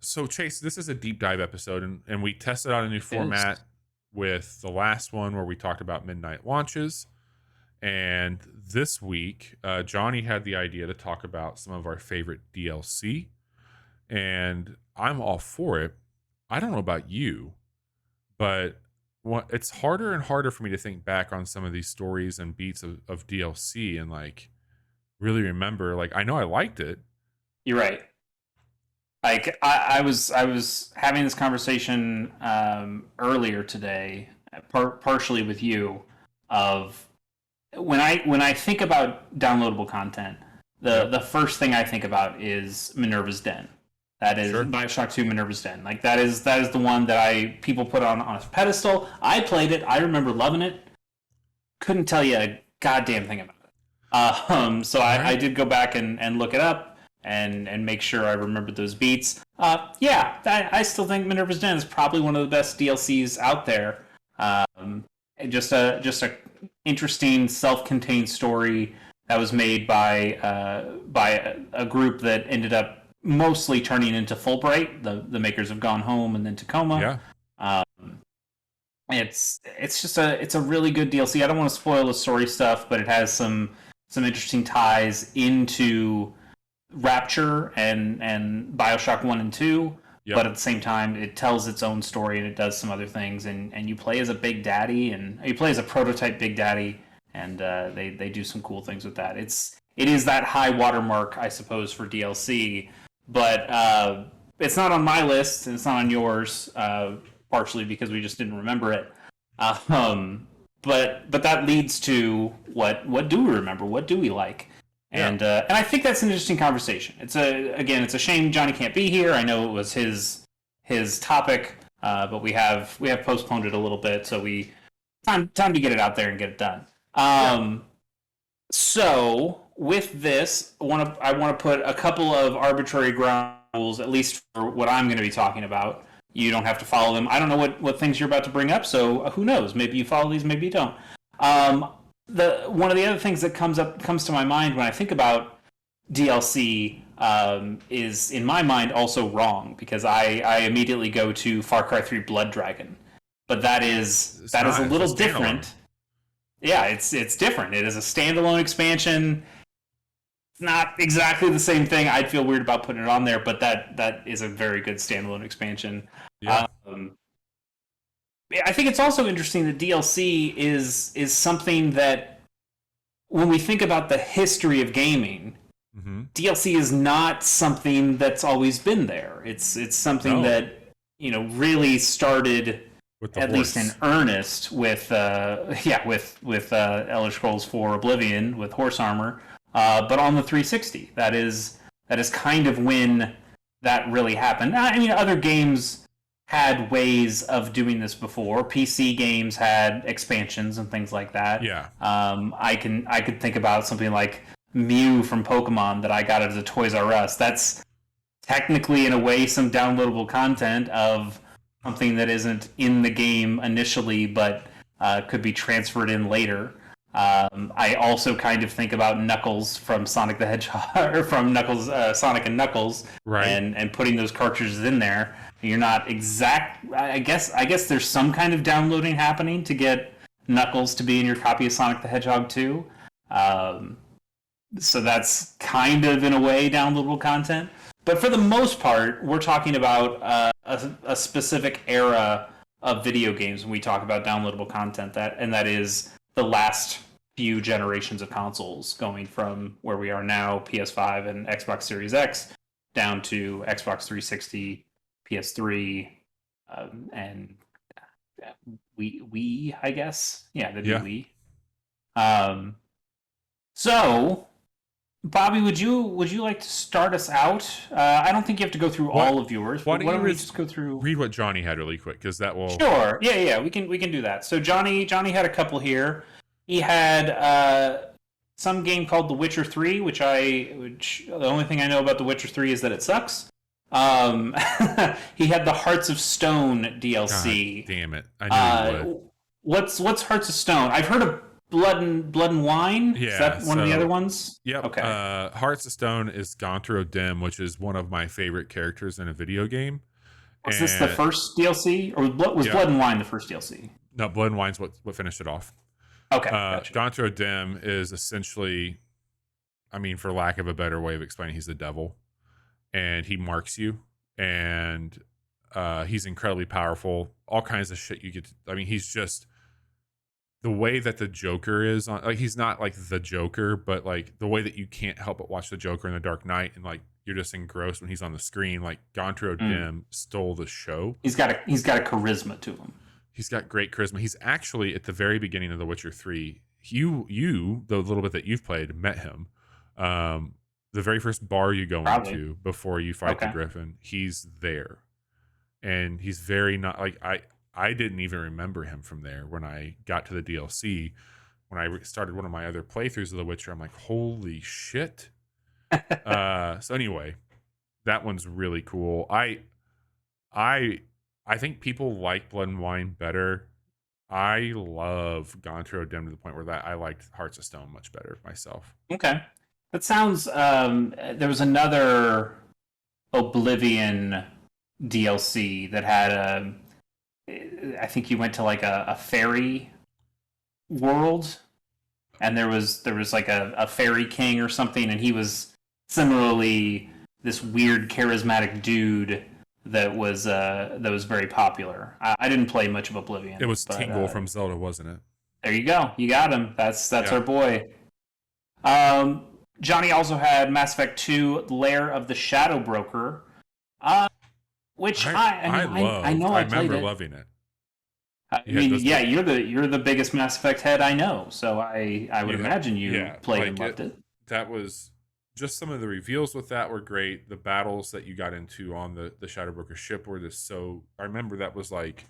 So Chase, this is a deep dive episode, and we tested out a new format with the last one where we talked about midnight launches. And this week, Johnny had the idea to talk about some of our favorite DLC, and I'm all for it. I don't know about you, but it's harder and harder for me to think back on some of these stories and beats of DLC and like really remember. Like, I know I liked it. You're right. Like I was having this conversation earlier today, partially with you, of when I think about downloadable content, the first thing I think about is Minerva's Den. That is BioShock 2 Minerva's Den. Like that is the one that people put on a pedestal. I played it. I remember loving it. Couldn't tell you a goddamn thing about it. So I did go back and look it up and make sure I remembered those beats. I still think Minerva's Den is probably one of the best DLCs out there. Just a interesting self-contained story that was made by a group that ended up mostly turning into Fulbright, the makers of Gone Home and then Tacoma. Yeah. It's a really good DLC. I don't want to spoil the story stuff, but it has some interesting ties into Rapture and BioShock 1 and 2. Yep. But at the same time, it tells its own story and it does some other things. And you play as a Big Daddy, and you play as a prototype Big Daddy, and they do some cool things with that. It is that high watermark, I suppose, for DLC. But it's not on my list, and it's not on yours, partially because we just didn't remember it. But that leads to what do we remember? What do we like? Yeah. And I think that's an interesting conversation. It's a shame Johnny can't be here. I know it was his topic, but we have postponed it a little bit, so time to get it out there and get it done. So with this, I want to put a couple of arbitrary ground rules, at least for what I'm going to be talking about. You don't have to follow them. I don't know what things you're about to bring up, so who knows? Maybe you follow these, maybe you don't. One of the other things that comes to my mind when I think about DLC is, in my mind, also wrong, because I immediately go to Far Cry 3 Blood Dragon, but that is a little different. Yeah, it's different. It is a standalone expansion. It's not exactly the same thing. I'd feel weird about putting it on there, but that is a very good standalone expansion. Yeah. I think it's also interesting that DLC is something that, when we think about the history of gaming, DLC is not something that's always been there. It's something that really started, at least in earnest, with Elder Scrolls 4 Oblivion with horse armor, but on the 360. That is kind of when that really happened. I mean, other games had ways of doing this before. PC games had expansions and things like that. Yeah. I could think about something like Mew from Pokemon that I got as a Toys R Us. That's technically, in a way, some downloadable content of something that isn't in the game initially, but could be transferred in later. I also kind of think about Knuckles from Sonic the Hedgehog, or from Sonic and Knuckles, right? And putting those cartridges in there. You're not exact. I guess there's some kind of downloading happening to get Knuckles to be in your copy of Sonic the Hedgehog 2. So that's kind of, in a way, downloadable content. But for the most part, we're talking about a specific era of video games when we talk about downloadable content. That is the last few generations of consoles, going from where we are now, PS5 and Xbox Series X, down to Xbox 360, PS3, and Wii, I guess. Yeah, the new Wii. So, Bobby, would you like to start us out? I don't think you have to go through all of yours. Why don't we just go through? Read what Johnny had really quick, because that will. Sure. Yeah. We can do that. So Johnny had a couple here. He had some game called The Witcher 3, which the only thing I know about The Witcher 3 is that it sucks. He had the Hearts of Stone DLC. God damn it! I knew you would. What's Hearts of Stone? I've heard of Blood and Wine. Yeah, is that one of the other ones? Yep. Okay. Hearts of Stone is Gonthro Dim, which is one of my favorite characters in a video game. Was this the first DLC, or was Blood and Wine the first DLC? No, Blood and Wine's what finished it off. Okay. Gotcha. Gonthro Dim is essentially, I mean, for lack of a better way of explaining, he's the devil, and he marks you, and he's incredibly powerful. All kinds of shit you get to, I mean, he's just the way that the Joker is on, like, he's not like the Joker, but like the way that you can't help but watch the Joker in the Dark Knight, and like you're just engrossed when he's on the screen. Like Gonthro Dim stole the show. He's got a charisma to him. He's got great charisma. He's actually at the very beginning of The Witcher 3. You, the little bit that you've played, met him. The very first bar you go into before you fight the Griffin, he's there, and he's very not like I didn't even remember him from there when I got to the DLC. When I started one of my other playthroughs of The Witcher, I'm like, holy shit. So anyway, that one's really cool. I think people like Blood and Wine better. I love Gonthro Dim to the point where I liked Hearts of Stone much better myself. Okay. That sounds... there was another Oblivion DLC that had I think you went to like a fairy world, and there was like a fairy king or something, and he was similarly this weird charismatic dude that was very popular. I didn't play much of Oblivion. It was Tingle from Zelda, wasn't it? There you go. You got him. That's our boy. Johnny also had Mass Effect 2: Lair of the Shadow Broker, which I know I remember loving it. I mean, yeah, you're the biggest Mass Effect head I know, so I would imagine you played and loved it. That was just some of the reveals with that were great. The battles that you got into on the Shadowbroker ship were just so. I remember that was like,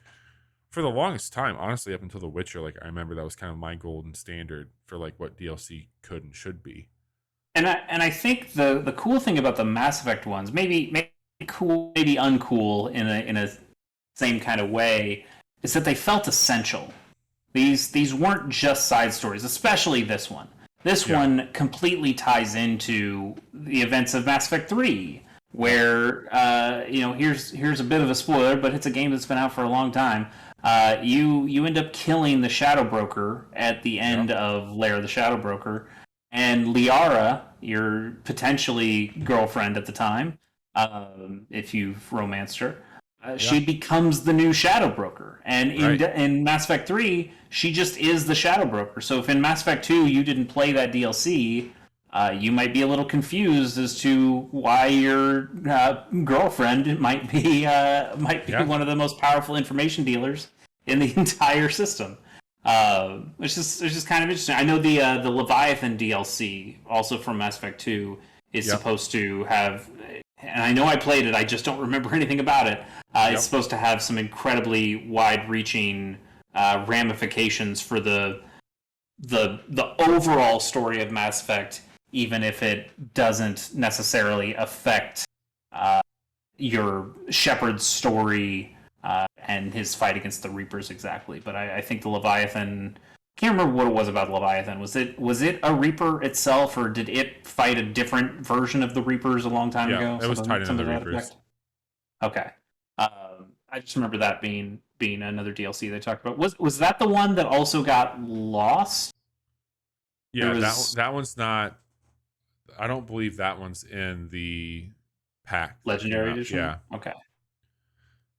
for the longest time, honestly, up until The Witcher, like I remember that was kind of my golden standard for like what DLC could and should be. And I think the cool thing about the Mass Effect ones, maybe cool, maybe uncool in a same kind of way, is that they felt essential. These weren't just side stories, especially this one. This one completely ties into the events of Mass Effect 3, where here's a bit of a spoiler, but it's a game that's been out for a long time. You end up killing the Shadow Broker at the end of Lair of the Shadow Broker, and Liara, your potentially girlfriend at the time, if you've romanced her, she becomes the new Shadow Broker. And in Mass Effect 3, she just is the Shadow Broker. So if in Mass Effect 2 you didn't play that DLC, you might be a little confused as to why your girlfriend might be one of the most powerful information dealers in the entire system. Which is kind of interesting. I know the Leviathan DLC, also from Mass Effect 2, is supposed to have, and I know I played it, I just don't remember anything about it. It's supposed to have some incredibly wide-reaching ramifications for the overall story of Mass Effect, even if it doesn't necessarily affect your Shepard's story and his fight against the Reapers exactly. But I think the Leviathan, I can't remember what it was about Leviathan. Was it a Reaper itself, or did it fight a different version of the Reapers a long time ago? It was tied into the Reapers. Okay. I just remember that being another DLC they talked about. Was that the one that also got lost? Yeah, that one's not. I don't believe that one's in the pack. Legendary edition? Yeah. Okay.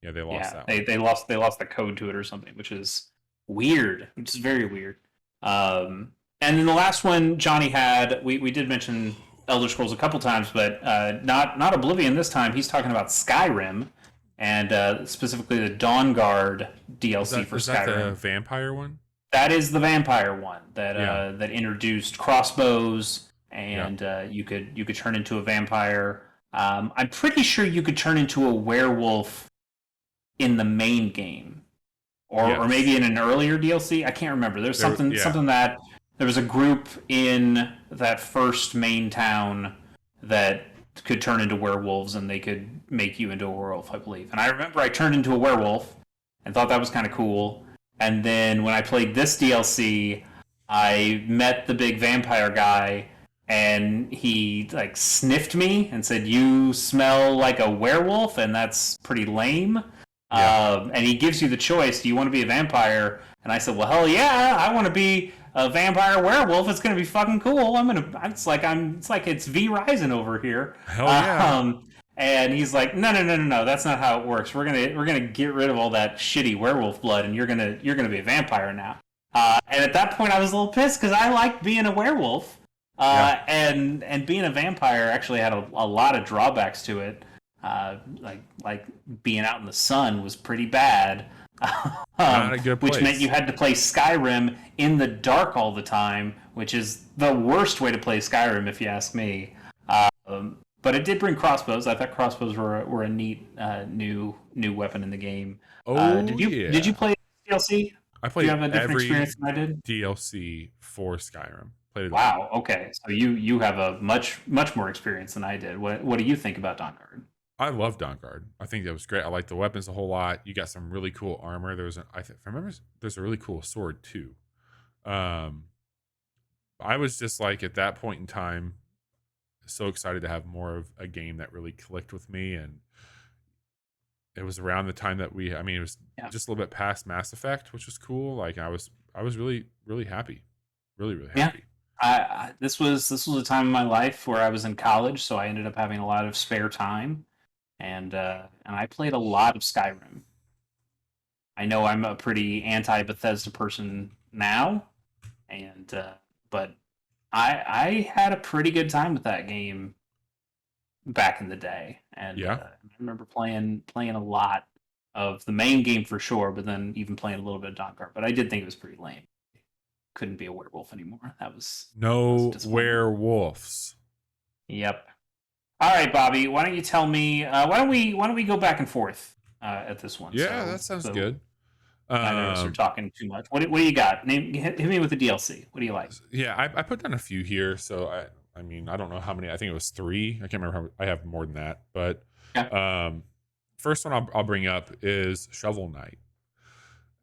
Yeah, they lost that one. They lost the code to it or something, which is weird. Which is very weird. And then the last one Johnny had, we did mention Elder Scrolls a couple times, but not Oblivion this time. He's talking about Skyrim, and specifically the Dawnguard DLC for Skyrim. Is that the vampire one? That is the vampire one that introduced crossbows, and you could turn into a vampire. I'm pretty sure you could turn into a werewolf in the main game, or maybe in an earlier DLC. I can't remember. There's something that there was a group in that first main town that could turn into werewolves, and they could make you into a werewolf, I believe. And I remember I turned into a werewolf and thought that was kind of cool. And then when I played this DLC, I met the big vampire guy, and he like sniffed me and said, "You smell like a werewolf," and that's pretty lame. Yeah. And he gives you the choice: do you want to be a vampire? And I said, "Well, hell yeah, I want to be a vampire werewolf. It's gonna be fucking cool. It's like it's V Rising over here." Hell yeah. And he's like, no, that's not how it works. We're gonna get rid of all that shitty werewolf blood, and you're gonna be a vampire now. And at that point, I was a little pissed because I liked being a werewolf. And being a vampire actually had a lot of drawbacks to it. Like being out in the sun was pretty bad. Not a good place. Which meant you had to play Skyrim in the dark all the time, which is the worst way to play Skyrim, if you ask me. But it did bring crossbows. I thought crossbows were a neat new weapon in the game. Did you play DLC? I played. Do you have a different experience than I did? DLC for Skyrim. Wow. Okay, so you have a much more experience than I did. What do you think about Dawnguard? I love Dawnguard. I think that was great. I like the weapons a whole lot. You got some really cool armor. If I remember, there's a really cool sword too. I was just like at that point in time, so excited to have more of a game that really clicked with me, and it was around the time that it was just a little bit past Mass Effect, which was cool. Like I was really happy, really happy. This was a time in my life where I was in college, so I ended up having a lot of spare time, and I played a lot of Skyrim. I know I'm a pretty anti-Bethesda person now, but I had a pretty good time with that game back in the day, and I remember playing a lot of the main game for sure, but then even playing a little bit of Dawnguard. But I did think it was pretty lame. Couldn't be a werewolf anymore. That was werewolves. Yep. All right, Bobby. Why don't you tell me? Why don't we go back and forth at this one? Yeah, that sounds good. I know we're talking too much. What do you got? Hit me with the DLC. What do you like? Yeah, I put down a few here. So I don't know how many. I think it was 3. I can't remember. I have more than that. But first one I'll bring up is Shovel Knight.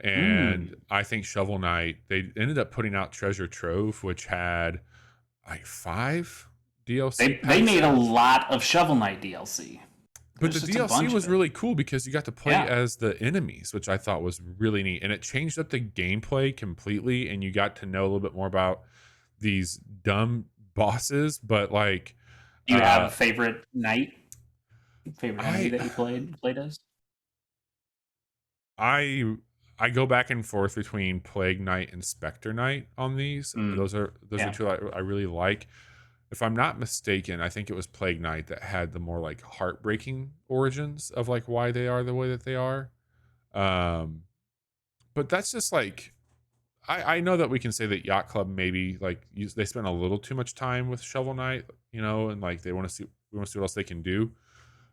And I think Shovel Knight, they ended up putting out Treasure Trove, which had like 5 DLC. They made a lot of Shovel Knight DLC. But the DLC was really cool because you got to play as the enemies, which I thought was really neat. And it changed up the gameplay completely, and you got to know a little bit more about these dumb bosses. But like, do you have a favorite knight? Favorite enemy that you played as? I go back and forth between Plague Knight and Spectre Knight on these. Those are two I really like. If I'm not mistaken, I think it was Plague Knight that had the more like heartbreaking origins of like why they are the way that they are. But that's just like, I know that we can say that Yacht Club maybe like they spent a little too much time with Shovel Knight, and like we want to see what else they can do.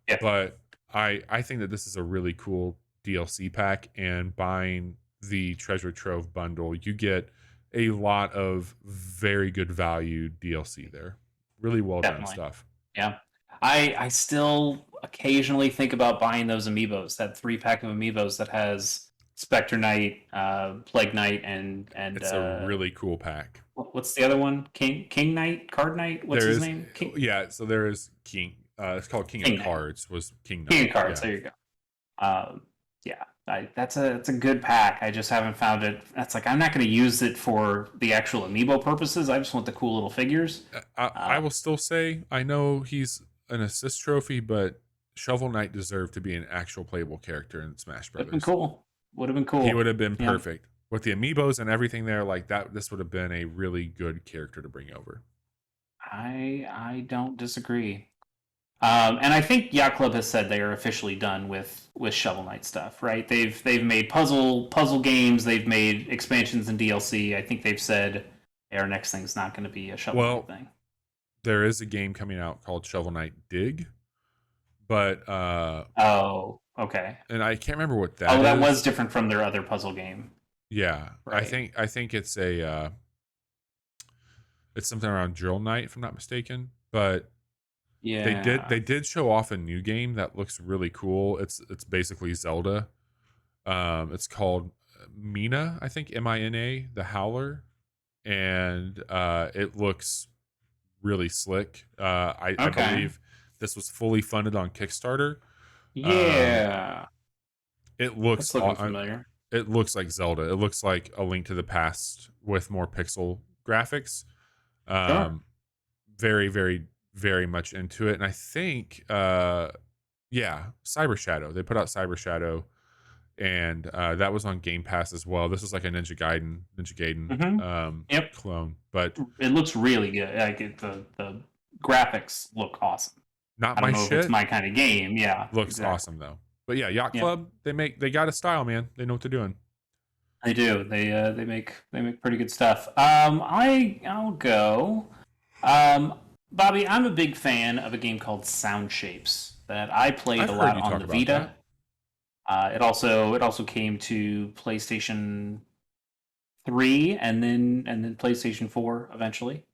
Yeah. But I think that this is a really cool DLC pack, and buying the Treasure Trove bundle, you get a lot of very good value DLC there. Really well done stuff. Yeah. I still occasionally think about buying those amiibos, that 3-pack of amiibos that has Spectre Knight, Plague Knight, and it's a really cool pack. What's the other one? King Knight? Card Knight? What's his name? Yeah, so there is King. It's called King of Cards. Was King Knight. King of Cards, there you go. That's a good pack. I just haven't found it. That's like, I'm not going to use it for the actual amiibo purposes. I just want the cool little figures. I will still say, I know he's an assist trophy, but Shovel Knight deserved to be an actual playable character in Smash Brothers. Would have been cool. He would have been perfect with the amiibos and everything there. Like that, this would have been a really good character to bring over. I don't disagree. And I think Yacht Club has said they are officially done with Shovel Knight stuff, right? They've made puzzle games, they've made expansions and DLC. I think they've said our next thing's not going to be a Shovel Knight thing. There is a game coming out called Shovel Knight Dig, but okay. And I can't remember what that is. That was different from their other puzzle game. Yeah, right. I think it's a It's something around Drill Night, if I'm not mistaken. But Yeah. they did show off a new game that looks really cool. It's basically Zelda. It's called Mina, I think, Mina, the Howler, and it looks really slick. I Okay. believe this was fully funded on Kickstarter. Um, Yeah. it looks That's looking familiar. it looks like Zelda. It looks like A Link to the Past with more pixel graphics. Sure. Um, very, very, very much into it. And I think, yeah, Cyber Shadow. They put out Cyber Shadow, and that was on Game Pass as well. This was like a Ninja Gaiden Yep. clone, but It looks really good. Like the graphics look awesome. not I don't my know if it's shit. my kind of game. Yeah, Looks exactly. awesome though. But yeah, Yacht Yep. Club, they got a style, man. They know what they're doing. They do. They make pretty good stuff. I'll go. Bobby, I'm a big fan of a game called Sound Shapes that I played I've a heard lot you on talk the about Vita. that. It also came to PlayStation 3 and then PlayStation 4 eventually.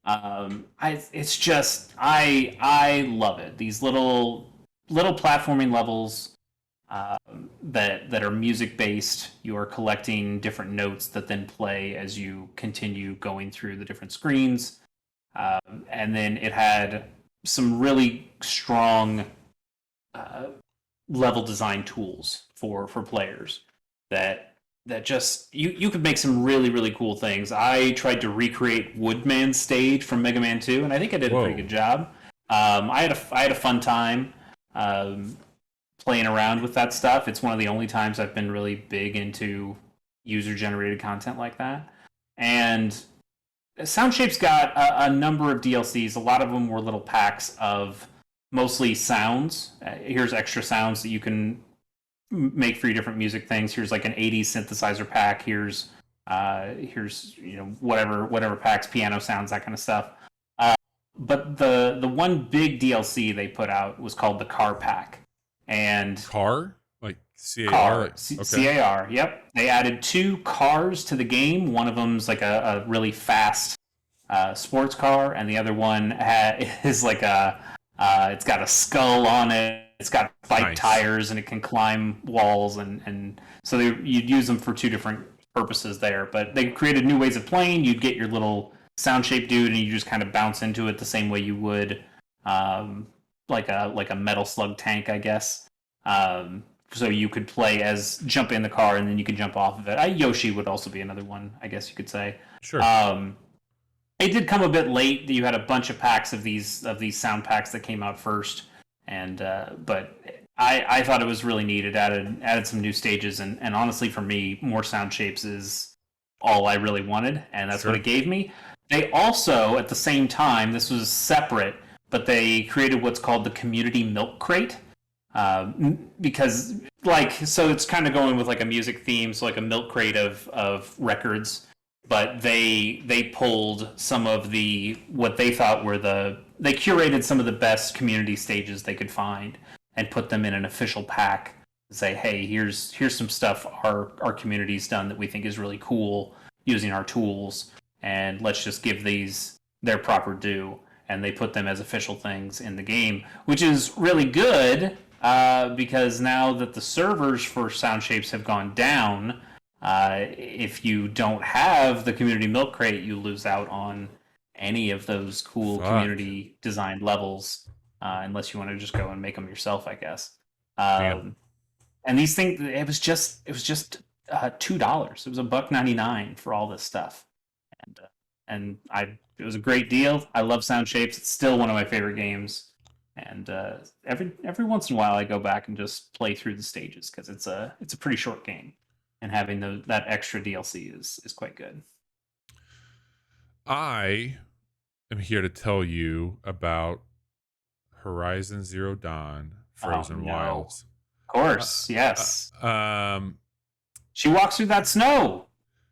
It's just I love it. These little platforming levels that are music based. You are collecting different notes that then play as you continue going through the different screens. And then it had some really strong uh, level design tools for players that just you could make some really cool things. I tried to recreate Woodman's stage from Mega Man 2, and I think I did a pretty Whoa. good job. I had a fun time um, playing around with that stuff. It's one of the only times I've been really big into user generated content like that. And Soundshape's got a number of DLCs. A lot of them were little packs of mostly sounds. Here's extra sounds that you can make for your different music things. Here's like an 80s synthesizer pack. Here's whatever packs, piano sounds, that kind of stuff. But the one big DLC they put out was called the Car Pack, and Car? Like CAR? car Like, okay. car. Yep, they added 2 cars to the game. One of them's like a really fast sports car, and the other one is like it's got a skull on it. It's got bike Nice. tires, and it can climb walls, and so you'd use them for 2 different purposes there. But they created new ways of playing. You'd get your little sound shape dude, and you just kind of bounce into it the same way you would like a metal slug tank, I guess. So you could play as jump in the car, and then you could jump off of it. Yoshi would also be another one, I guess you could say. Sure. It did come a bit late. You had a bunch of packs of these sound packs that came out first, and but I thought it was really neat. It added some new stages, and honestly, for me, more sound shapes is all I really wanted, and that's what it gave me. They also, at the same time, this was separate, but they created what's called the Community Milk Crate. Because so it's kind of going with like a music theme, so like a milk crate of records, but they pulled some of the what they thought were they curated some of the best community stages they could find and put them in an official pack and say, hey, here's some stuff our community's done that we think is really cool using our tools, and let's just give these their proper due. And they put them as official things in the game, which is really good because now that the servers for Sound Shapes have gone down, if you don't have the community milk crate, you lose out on any of those cool community designed levels, unless you want to just go and make them yourself, I guess. And these things, it was just $2. It was $1.99 for all this stuff, and it was a great deal. I love Sound Shapes. It's still one of my favorite games. And every once in a while, I go back and just play through the stages because it's a pretty short game, and having that extra DLC is quite good. I am here to tell you about Horizon Zero Dawn Frozen Wilds. Of course, yes. She walks through that snow.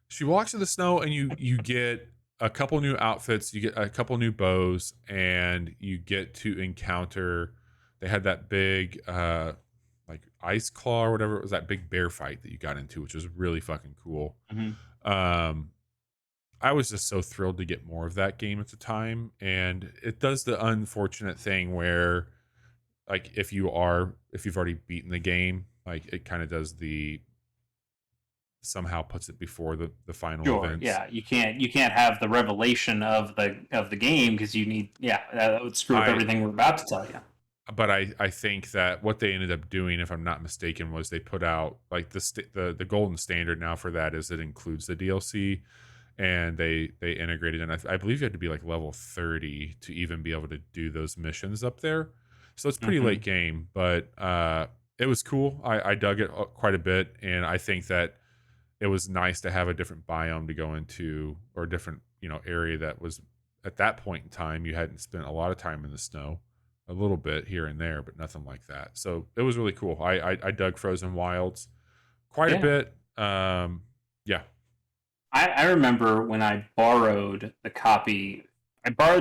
She walks through the snow, and you get a couple new outfits, you get a couple new bows, and you get to encounter. They had that big like ice claw or whatever it was, that big bear fight that you got into, which was really fucking cool. Mm-hmm. I was just so thrilled to get more of that game at the time, and it does the unfortunate thing where, like, if you've already beaten the game, like it kind of does somehow puts it before the final events. Yeah, you can't have the revelation of the game because you need that would screw up everything we're about to tell you. But I think that what they ended up doing, if I'm not mistaken, was they put out like the golden standard now for that is it includes the DLC, and they integrated, and I believe you had to be like level 30 to even be able to do those missions up there. So it's pretty late game, but it was cool. I dug it quite a bit, and I think that it was nice to have a different biome to go into, or a different area that was at that point in time you hadn't spent a lot of time in the snow. A little bit here and there, but nothing like that. So it was really cool. I dug Frozen Wilds quite a bit. Yeah. I remember when I borrowed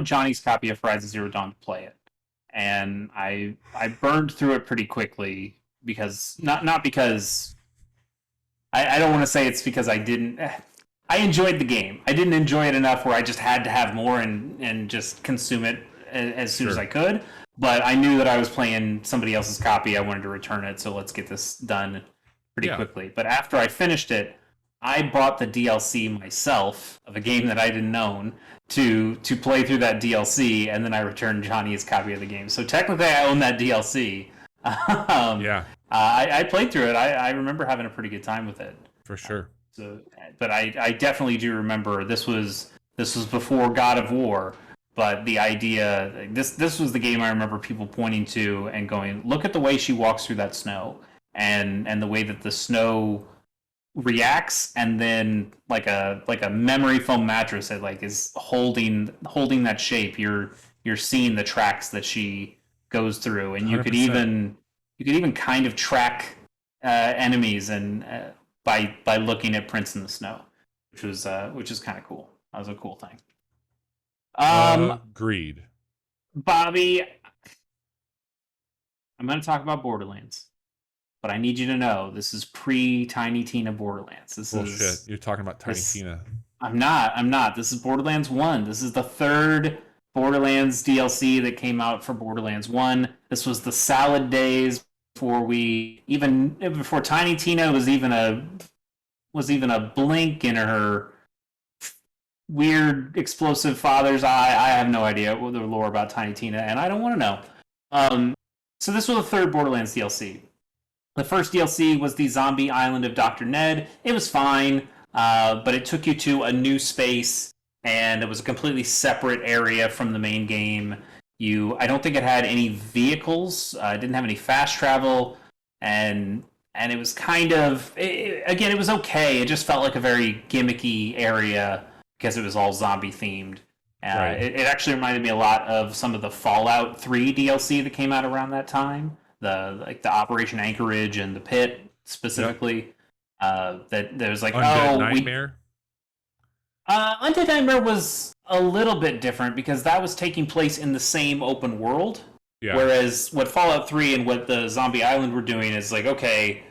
Johnny's copy of Horizon Zero Dawn to play it, and I burned through it pretty quickly because not because I don't want to say it's because I didn't. I enjoyed the game. I didn't enjoy it enough where I just had to have more and just consume it as soon as I could. But I knew that I was playing somebody else's copy. I wanted to return it, so let's get this done pretty quickly. But after I finished it, I bought the DLC myself of a game that I didn't own to play through that DLC, and then I returned Johnny his copy of the game. So technically, I own that DLC. I played through it. I remember having a pretty good time with it. For sure. But I definitely do remember this was before God of War. But the idea, this was the game I remember people pointing to and going, look at the way she walks through that snow, and the way that the snow reacts, and then like a memory foam mattress that like is holding that shape. You're seeing the tracks that she goes through, and you 100%. could even kind of track enemies and by looking at prints in the snow, which is kind of cool. That was a cool thing. Agreed. Bobby, I'm going to talk about Borderlands, but I need you to know this is pre-Tiny Tina Borderlands. Bullshit. You're talking about Tiny Tina. I'm not. This is Borderlands 1. This is the third Borderlands DLC that came out for Borderlands 1. This was the salad days before Tiny Tina was even a blink in her weird explosive father's eye. I have no idea what the lore about Tiny Tina, and I don't want to know. So this was the third Borderlands DLC. The first DLC was the Zombie Island of Dr. Ned. It was fine, but it took you to a new space, and it was a completely separate area from the main game. I don't think it had any vehicles. It didn't have any fast travel, and it was kind of it was okay. It just felt like a very gimmicky area because it was all zombie themed. Right. It actually reminded me a lot of some of the Fallout 3 DLC that came out around that time. The Operation Anchorage and the Pit specifically. Yep. That there was like Undead Nightmare. Undead Nightmare was a little bit different because that was taking place in the same open world. Yeah. Whereas what Fallout 3 and what the Zombie Island were doing is like, okay,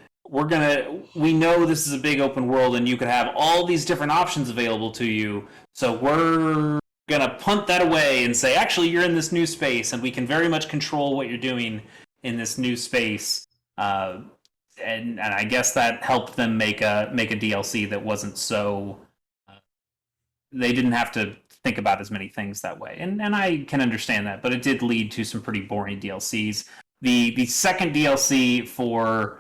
we know this is a big open world and you could have all these different options available to you. So we're going to punt that away and say, actually, you're in this new space and we can very much control what you're doing in this new space. And I guess that helped them make a DLC that wasn't so... they didn't have to think about as many things that way. And I can understand that, but it did lead to some pretty boring DLCs. The second DLC for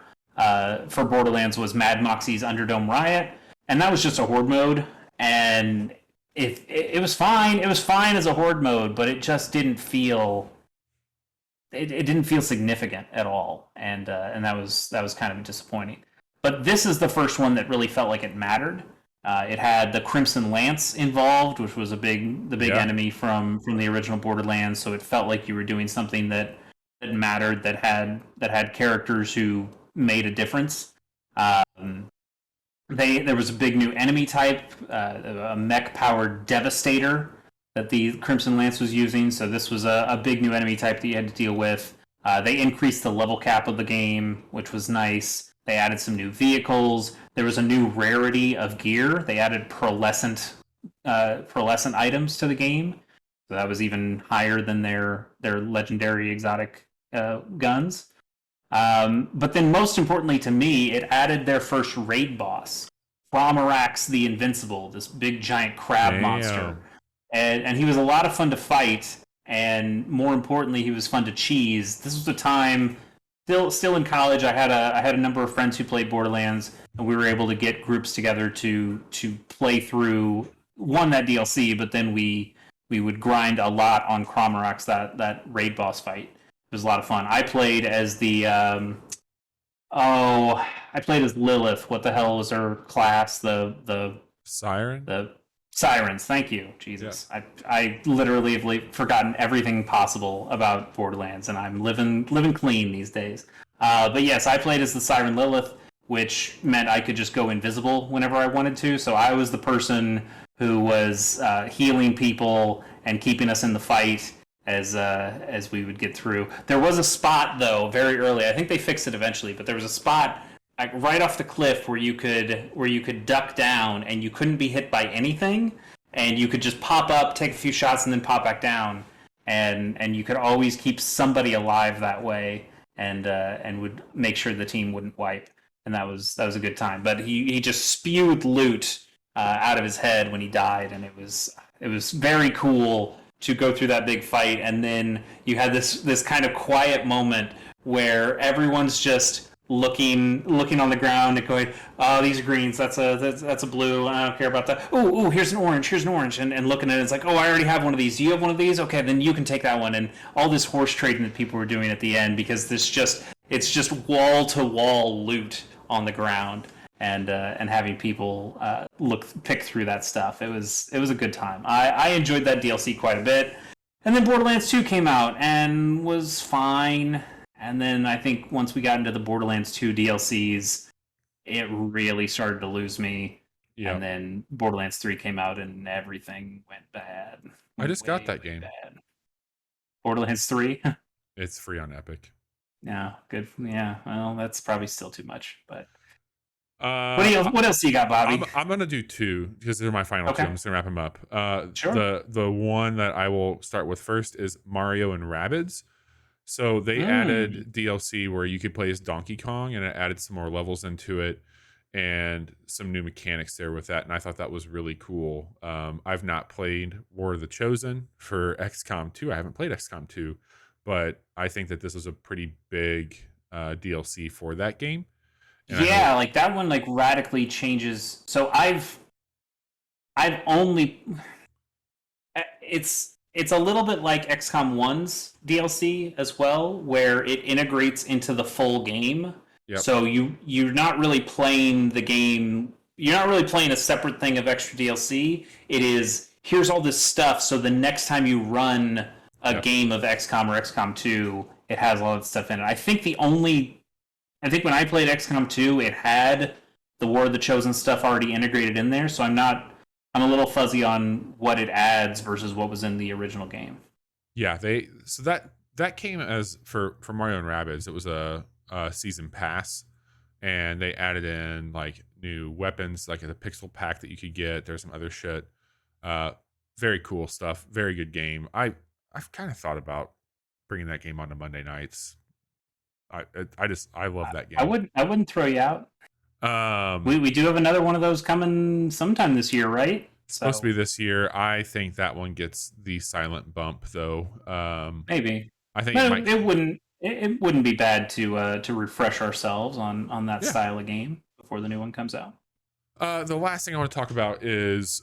Borderlands was Mad Moxie's Underdome Riot, and that was just a horde mode, and it was fine. It was fine as a horde mode, but it just didn't feel it didn't feel significant at all, and that was kind of disappointing. But this is the first one that really felt like it mattered. It had the Crimson Lance involved, which was the big enemy from the original Borderlands. So it felt like you were doing something that mattered, that had characters who made a difference. There was a big new enemy type, a mech-powered Devastator that the Crimson Lance was using. So this was a big new enemy type that you had to deal with. They increased the level cap of the game, which was nice. They added some new vehicles. There was a new rarity of gear. They added pearlescent pearlescent items to the game. So that was even higher than their legendary exotic guns. But then most importantly to me, it added their first raid boss, Flomarax the Invincible, this big giant crab monster. And he was a lot of fun to fight, and more importantly, he was fun to cheese. This was a time, still in college, I had a number of friends who played Borderlands, and we were able to get groups together to play through, one, that DLC, but then we would grind a lot on Cromarax, that raid boss fight. It was a lot of fun. I played as I played as Lilith. What the hell was her class? The Siren? The Sirens. Thank you. Jesus. Yeah. I literally have forgotten everything possible about Borderlands, and I'm living clean these days. But yes, I played as the Siren Lilith, which meant I could just go invisible whenever I wanted to. So I was the person who was healing people and keeping us in the fight as we would get through. There was a spot, though, very early. I think they fixed it eventually, but there was a spot like right off the cliff where you could duck down and you couldn't be hit by anything, and you could just pop up, take a few shots, and then pop back down, and you could always keep somebody alive that way, and would make sure the team wouldn't wipe, and that was a good time. But he just spewed loot out of his head when he died, and it was very cool to go through that big fight, and then you had this kind of quiet moment where everyone's just looking on the ground and going, "Oh, these are greens. That's a blue. I don't care about that. Ooh, here's an orange. And looking at it, it's like, oh, I already have one of these. Do you have one of these? Okay, then you can take that one." And all this horse trading that people were doing at the end, because it's just wall to wall loot on the ground, and having people pick through that stuff. It was a good time. I enjoyed that DLC quite a bit. And then Borderlands 2 came out and was fine. And then I think once we got into the Borderlands 2 DLCs, it really started to lose me. Yep. And then Borderlands 3 came out and everything went bad. I just got that game. Bad. Borderlands 3? It's free on Epic. Yeah, good. Yeah, well, that's probably still too much, but... what else do you got, Bobby? I'm gonna do 2 because they're my final 2. I'm just gonna wrap them up. Sure. The one that I will start with first is Mario and Rabbids. So they added DLC where you could play as Donkey Kong, and it added some more levels into it and some new mechanics there with that. And I thought that was really cool. I've not played War of the Chosen for XCOM 2. I haven't played XCOM 2, but I think that this was a pretty big DLC for that game. And yeah, like that one like radically changes. So I've only it's a little bit like XCOM 1's DLC as well, where it integrates into the full game. Yep. So you're not really playing the game. You're not really playing a separate thing of extra DLC. It is, here's all this stuff, so the next time you run a game of XCOM or XCOM 2, it has all that stuff in it. I think when I played XCOM 2, it had the War of the Chosen stuff already integrated in there, so I'm a little fuzzy on what it adds versus what was in the original game. Yeah, that came as for Mario and Rabbids. It was a season pass, and they added in like new weapons, like the pixel pack that you could get. There's some other shit. Very cool stuff. Very good game. I've kind of thought about bringing that game on to Monday nights. I love that game. I wouldn't throw you out. We do have another one of those coming sometime this year, right? Supposed to be this year. I think that one gets the silent bump, though. Maybe. I think it wouldn't be bad to refresh ourselves on that style of game before the new one comes out. The last thing I want to talk about is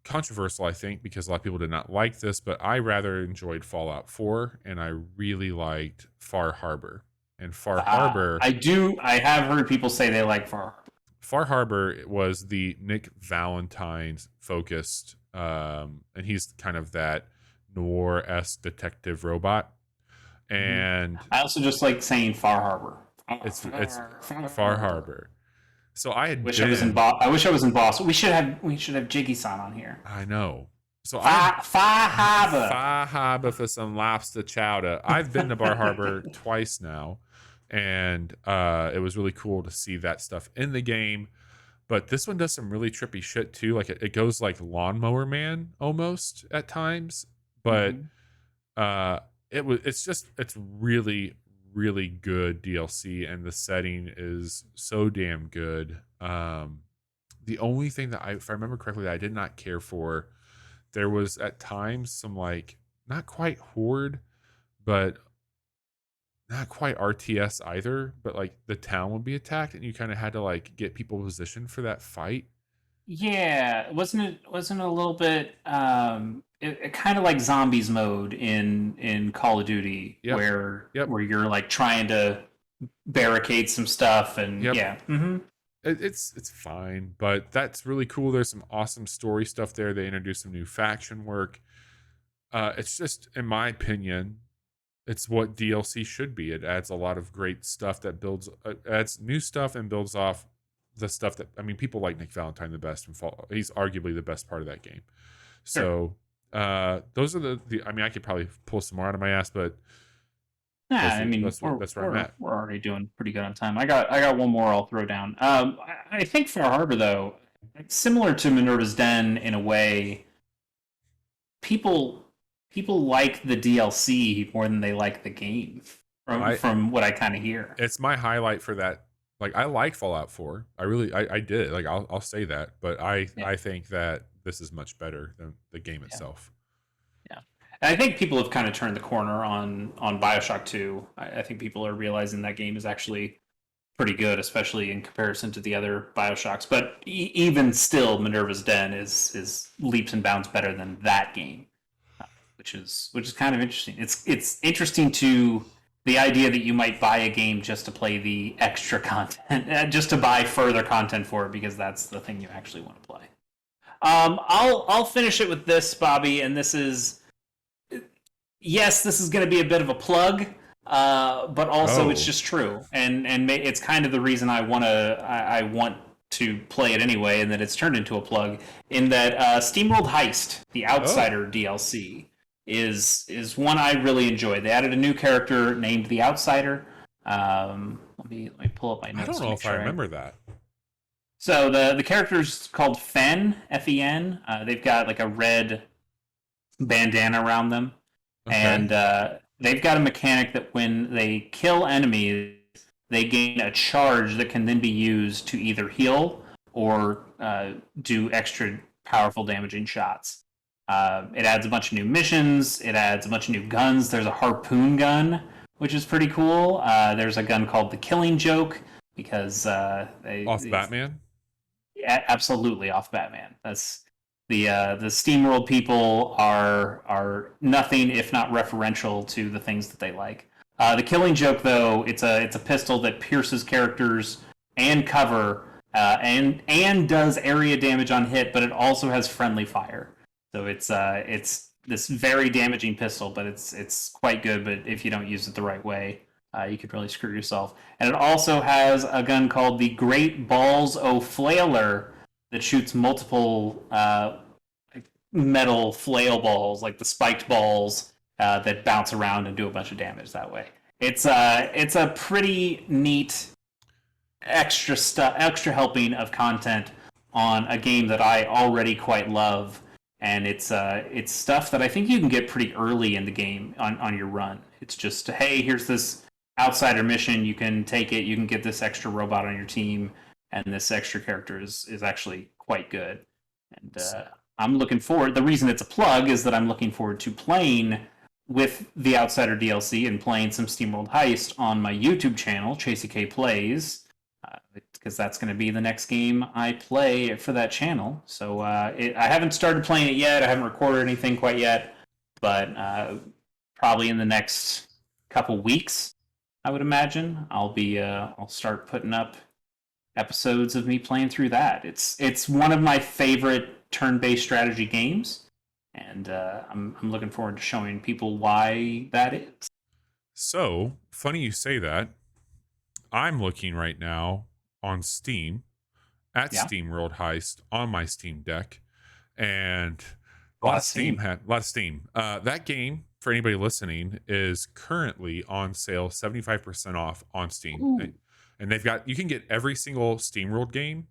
controversial, I think, because a lot of people did not like this, but I rather enjoyed Fallout 4, and I really liked Far Harbor. And Far Harbor... I have heard people say they like Far Harbor. Far Harbor was the Nick Valentine's focused, and he's kind of that noir-esque detective robot. And I also just like saying Far Harbor. It's Far Harbor. So I wish I was in Boston. We should have Jiggy-san on here. I know. So Far Harbor. Far Harbor for some lobster chowder. I've been to Bar Harbor twice now, and it was really cool to see that stuff in the game. But this one does some really trippy shit too. Like it goes like Lawnmower Man almost at times, but it's really really good DLC, and the setting is so damn good. The only thing that if I remember correctly, that I did not care for, there was at times some like not quite horde, but not quite RTS either, but like the town would be attacked and you kind of had to like get people positioned for that fight. Yeah, wasn't it a little bit it kind of like zombies mode in Call of Duty, Yep. where you're like trying to barricade some stuff, and yeah. It's fine, but that's really cool. There's some awesome story stuff there. They introduced some new faction work. It's just, in my opinion, it's what DLC should be. It adds a lot of great stuff that adds new stuff and builds off the stuff that, I mean, people like Nick Valentine the best, and he's arguably the best part of that game. So those are the I mean, I could probably pull some more out of my ass, but that's where I'm at. We're already doing pretty good on time. I got one more I'll throw down. I think Far Harbor, though, similar to Minerva's Den in a way, people like the DLC more than they like the game, from what I kind of hear. It's my highlight for that. Like, I like Fallout 4. I did it. Like, I'll say that, but I think that this is much better than the game itself. Yeah. And I think people have kind of turned the corner on BioShock 2. I think people are realizing that game is actually pretty good, especially in comparison to the other BioShocks. But even still, Minerva's Den is leaps and bounds better than that game, which is kind of interesting. It's interesting to the idea that you might buy a game just to play the extra content, just to buy further content for it, because that's the thing you actually want to play. I'll finish it with this, Bobby, and this is, yes, this is going to be a bit of a plug, but also it's just true, and it's kind of the reason I want to play it anyway, and that it's turned into a plug, in that Steamworld Heist, the Outsider DLC, is one I really enjoyed. They added a new character named the Outsider. Let me pull up my notes. I don't know if I remember that. So the character's called Fen, F-E-N. They've got like a red bandana around them. Okay. And they've got a mechanic that when they kill enemies, they gain a charge that can then be used to either heal or do extra powerful damaging shots. It adds a bunch of new missions. It adds a bunch of new guns. There's a harpoon gun, which is pretty cool. There's a gun called the Killing Joke, because Batman? Yeah, absolutely off Batman. That's the SteamWorld people are nothing if not referential to the things that they like. The Killing Joke, though, it's a pistol that pierces characters and cover and does area damage on hit, but it also has friendly fire. So it's this very damaging pistol, but it's quite good. But if you don't use it the right way, you could really screw yourself. And it also has a gun called the Great Balls O Flailer that shoots multiple metal flail balls, like the spiked balls that bounce around and do a bunch of damage that way. It's a pretty neat extra helping of content on a game that I already quite love. And it's stuff that I think you can get pretty early in the game on your run. It's just, hey, here's this outsider mission. You can take it. You can get this extra robot on your team, and this extra character is actually quite good. And I'm looking forward. The reason it's a plug is that I'm looking forward to playing with the Outsider DLC and playing some SteamWorld Heist on my YouTube channel, Chasey K Plays, because that's going to be the next game I play for that channel. So I haven't started playing it yet. I haven't recorded anything quite yet, but probably in the next couple weeks, I would imagine I'll start putting up episodes of me playing through that. It's one of my favorite turn-based strategy games, and I'm looking forward to showing people why that is. So funny you say that. I'm looking right now on Steam at SteamWorld Heist on my Steam Deck, and a lot of Steam. That game, for anybody listening, is currently on sale 75% off on Steam. Ooh. And you can get every single SteamWorld game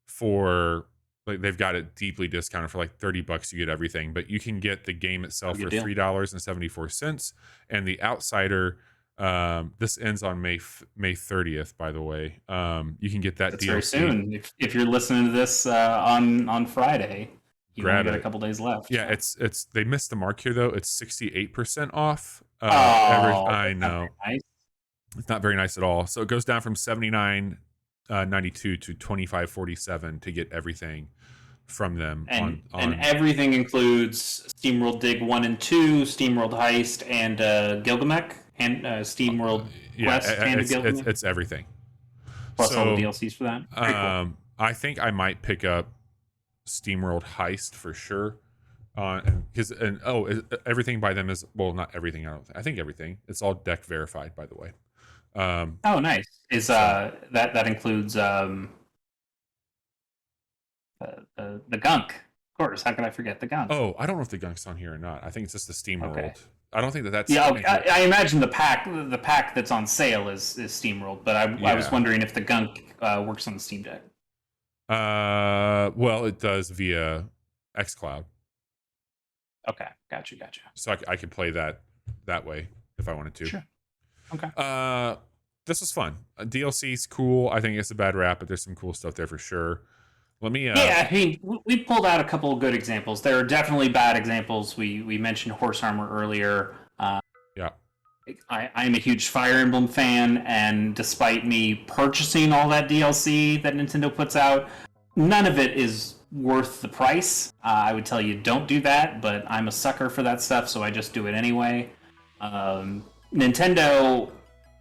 for like they've got it deeply discounted for like $30. You get everything, but you can get the game itself for $3.74, and the Outsider. This ends on May 30th, by the way. You can get that That's DLC very soon. If you're listening to this on Friday, you only got a couple days left. Yeah, so. it's they missed the mark here though. It's 68% off. I know. Nice. It's not very nice at all. So it goes down from $79.92 to $25.47 to get everything from them. And everything includes SteamWorld Dig 1 and 2, SteamWorld Heist, and Gilgamesh, and SteamWorld Quest, and Gilgamesh. It's everything. Plus all the DLCs for that. Cool. I think I might pick up SteamWorld Heist for sure. Because everything by them is, well, not everything. I think everything. It's all deck verified, by the way. Nice. Is that includes the gunk, of course. How can I forget the gunk? Oh, I don't know if the gunk's on here or not. I think it's just the Steamworld. Okay. I don't think that's. Yeah, I imagine the pack that's on sale is Steamworld, but I was wondering if the gunk works on the Steam Deck. Well, it does via xCloud. Okay, gotcha. So I could play that way if I wanted to. Sure. Okay. This was fun. DLC's cool. I think it's a bad rap, but there's some cool stuff there for sure. Let me. Yeah, I mean, we pulled out a couple of good examples. There are definitely bad examples. We mentioned Horse Armor earlier. Yeah. I'm a huge Fire Emblem fan, and despite me purchasing all that DLC that Nintendo puts out, none of it is worth the price. I would tell you don't do that, but I'm a sucker for that stuff, so I just do it anyway. Nintendo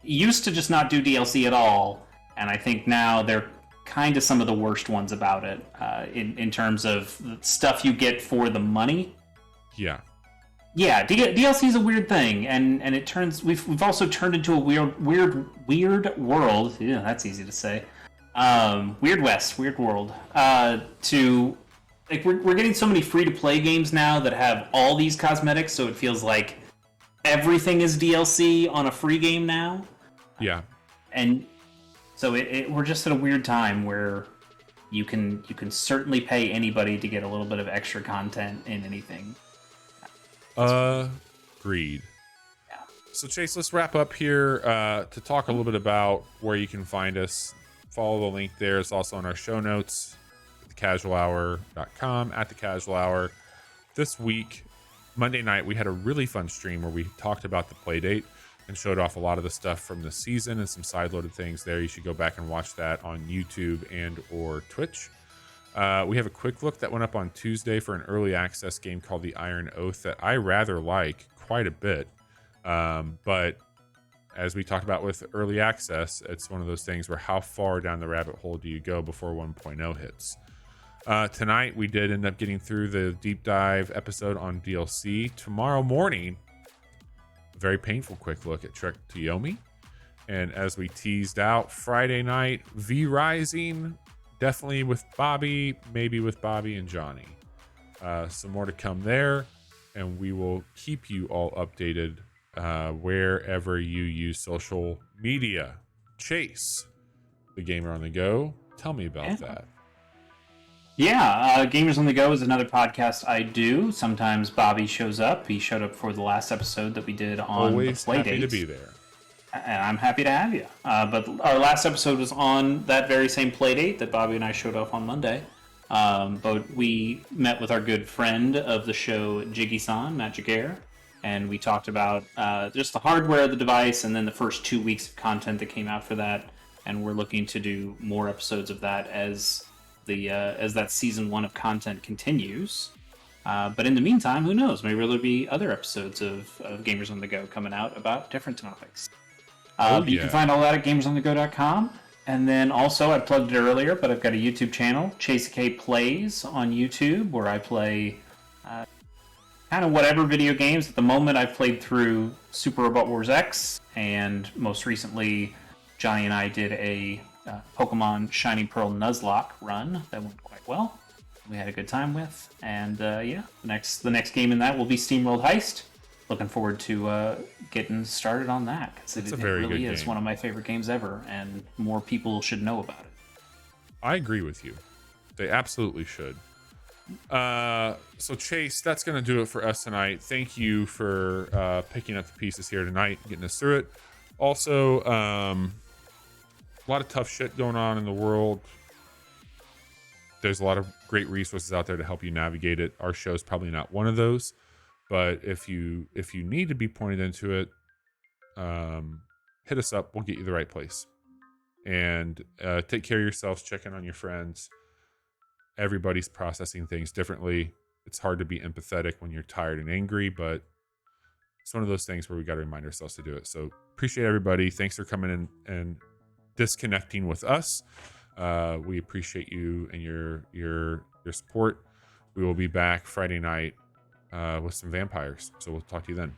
used to just not do DLC at all, and I think now they're kind of some of the worst ones about it in terms of stuff you get for the money. Yeah. Yeah, DLC is a weird thing, and it turns. We've also turned into a weird world. Yeah, that's easy to say. Weird West, weird world. To like we're getting so many free to play games now that have all these cosmetics, so it feels like everything is DLC on a free game now. Yeah, and so we're just at a weird time where you can certainly pay anybody to get a little bit of extra content in anything. Agreed. Yeah. So Chase, let's wrap up here to talk a little bit about where you can find us. Follow the link there. It's also in our show notes at thecasualhour.com, at the Casual Hour. This week, Monday night, we had a really fun stream where we talked about the play date and showed off a lot of the stuff from the season and some side-loaded things there. You should go back and watch that on YouTube and or Twitch. We have a quick look that went up on Tuesday for an early access game called The Iron Oath that I rather like quite a bit. But as we talked about with early access, it's one of those things where how far down the rabbit hole do you go before 1.0 hits? Tonight, we did end up getting through the deep dive episode on DLC. Tomorrow morning, a very painful quick look at Trek to Yomi. And as we teased out, Friday night, V-Rising, definitely with Bobby, maybe with Bobby and Johnny. Some more to come there, and we will keep you all updated wherever you use social media. Chase, the Gamer on the Go, tell me about that. Yeah, Gamers on the Go is another podcast I do. Sometimes Bobby shows up. He showed up for the last episode that we did on Always the Playdate. Happy to be there. And I'm happy to have you. But our last episode was on that very same Playdate that Bobby and I showed off on Monday. But we met with our good friend of the show, Jiggy-san, Magic Air, and we talked about just the hardware of the device and then the first 2 weeks of content that came out for that. And we're looking to do more episodes of that as that season 1 of content continues. But in the meantime, who knows? Maybe there'll be other episodes of Gamers on the Go coming out about different topics. You can find all that at gamersonthego.com. And then also, I plugged it earlier, but I've got a YouTube channel, Chase K Plays on YouTube, where I play kind of whatever video games. At the moment, I've played through Super Robot Wars X, and most recently, Johnny and I did a Pokemon Shining Pearl Nuzlocke run that went quite well. We had a good time with, and the next game in that will be Steamworld Heist. Looking forward to getting started on that, because it really is one of my favorite games ever, and more people should know about it. I agree with you. They absolutely should. So Chase, that's going to do it for us tonight. Thank you for picking up the pieces here tonight, getting us through it. Also, a lot of tough shit going on in the world. There's a lot of great resources out there to help you navigate it. Our show's probably not one of those, but if you need to be pointed into it, hit us up. We'll get you the right place. And take care of yourselves. Check in on your friends. Everybody's processing things differently. It's hard to be empathetic when you're tired and angry, but it's one of those things where we got to remind ourselves to do it. So appreciate everybody. Thanks for coming in and disconnecting with us. We appreciate you and your support. We will be back Friday night with some vampires. So we'll talk to you then.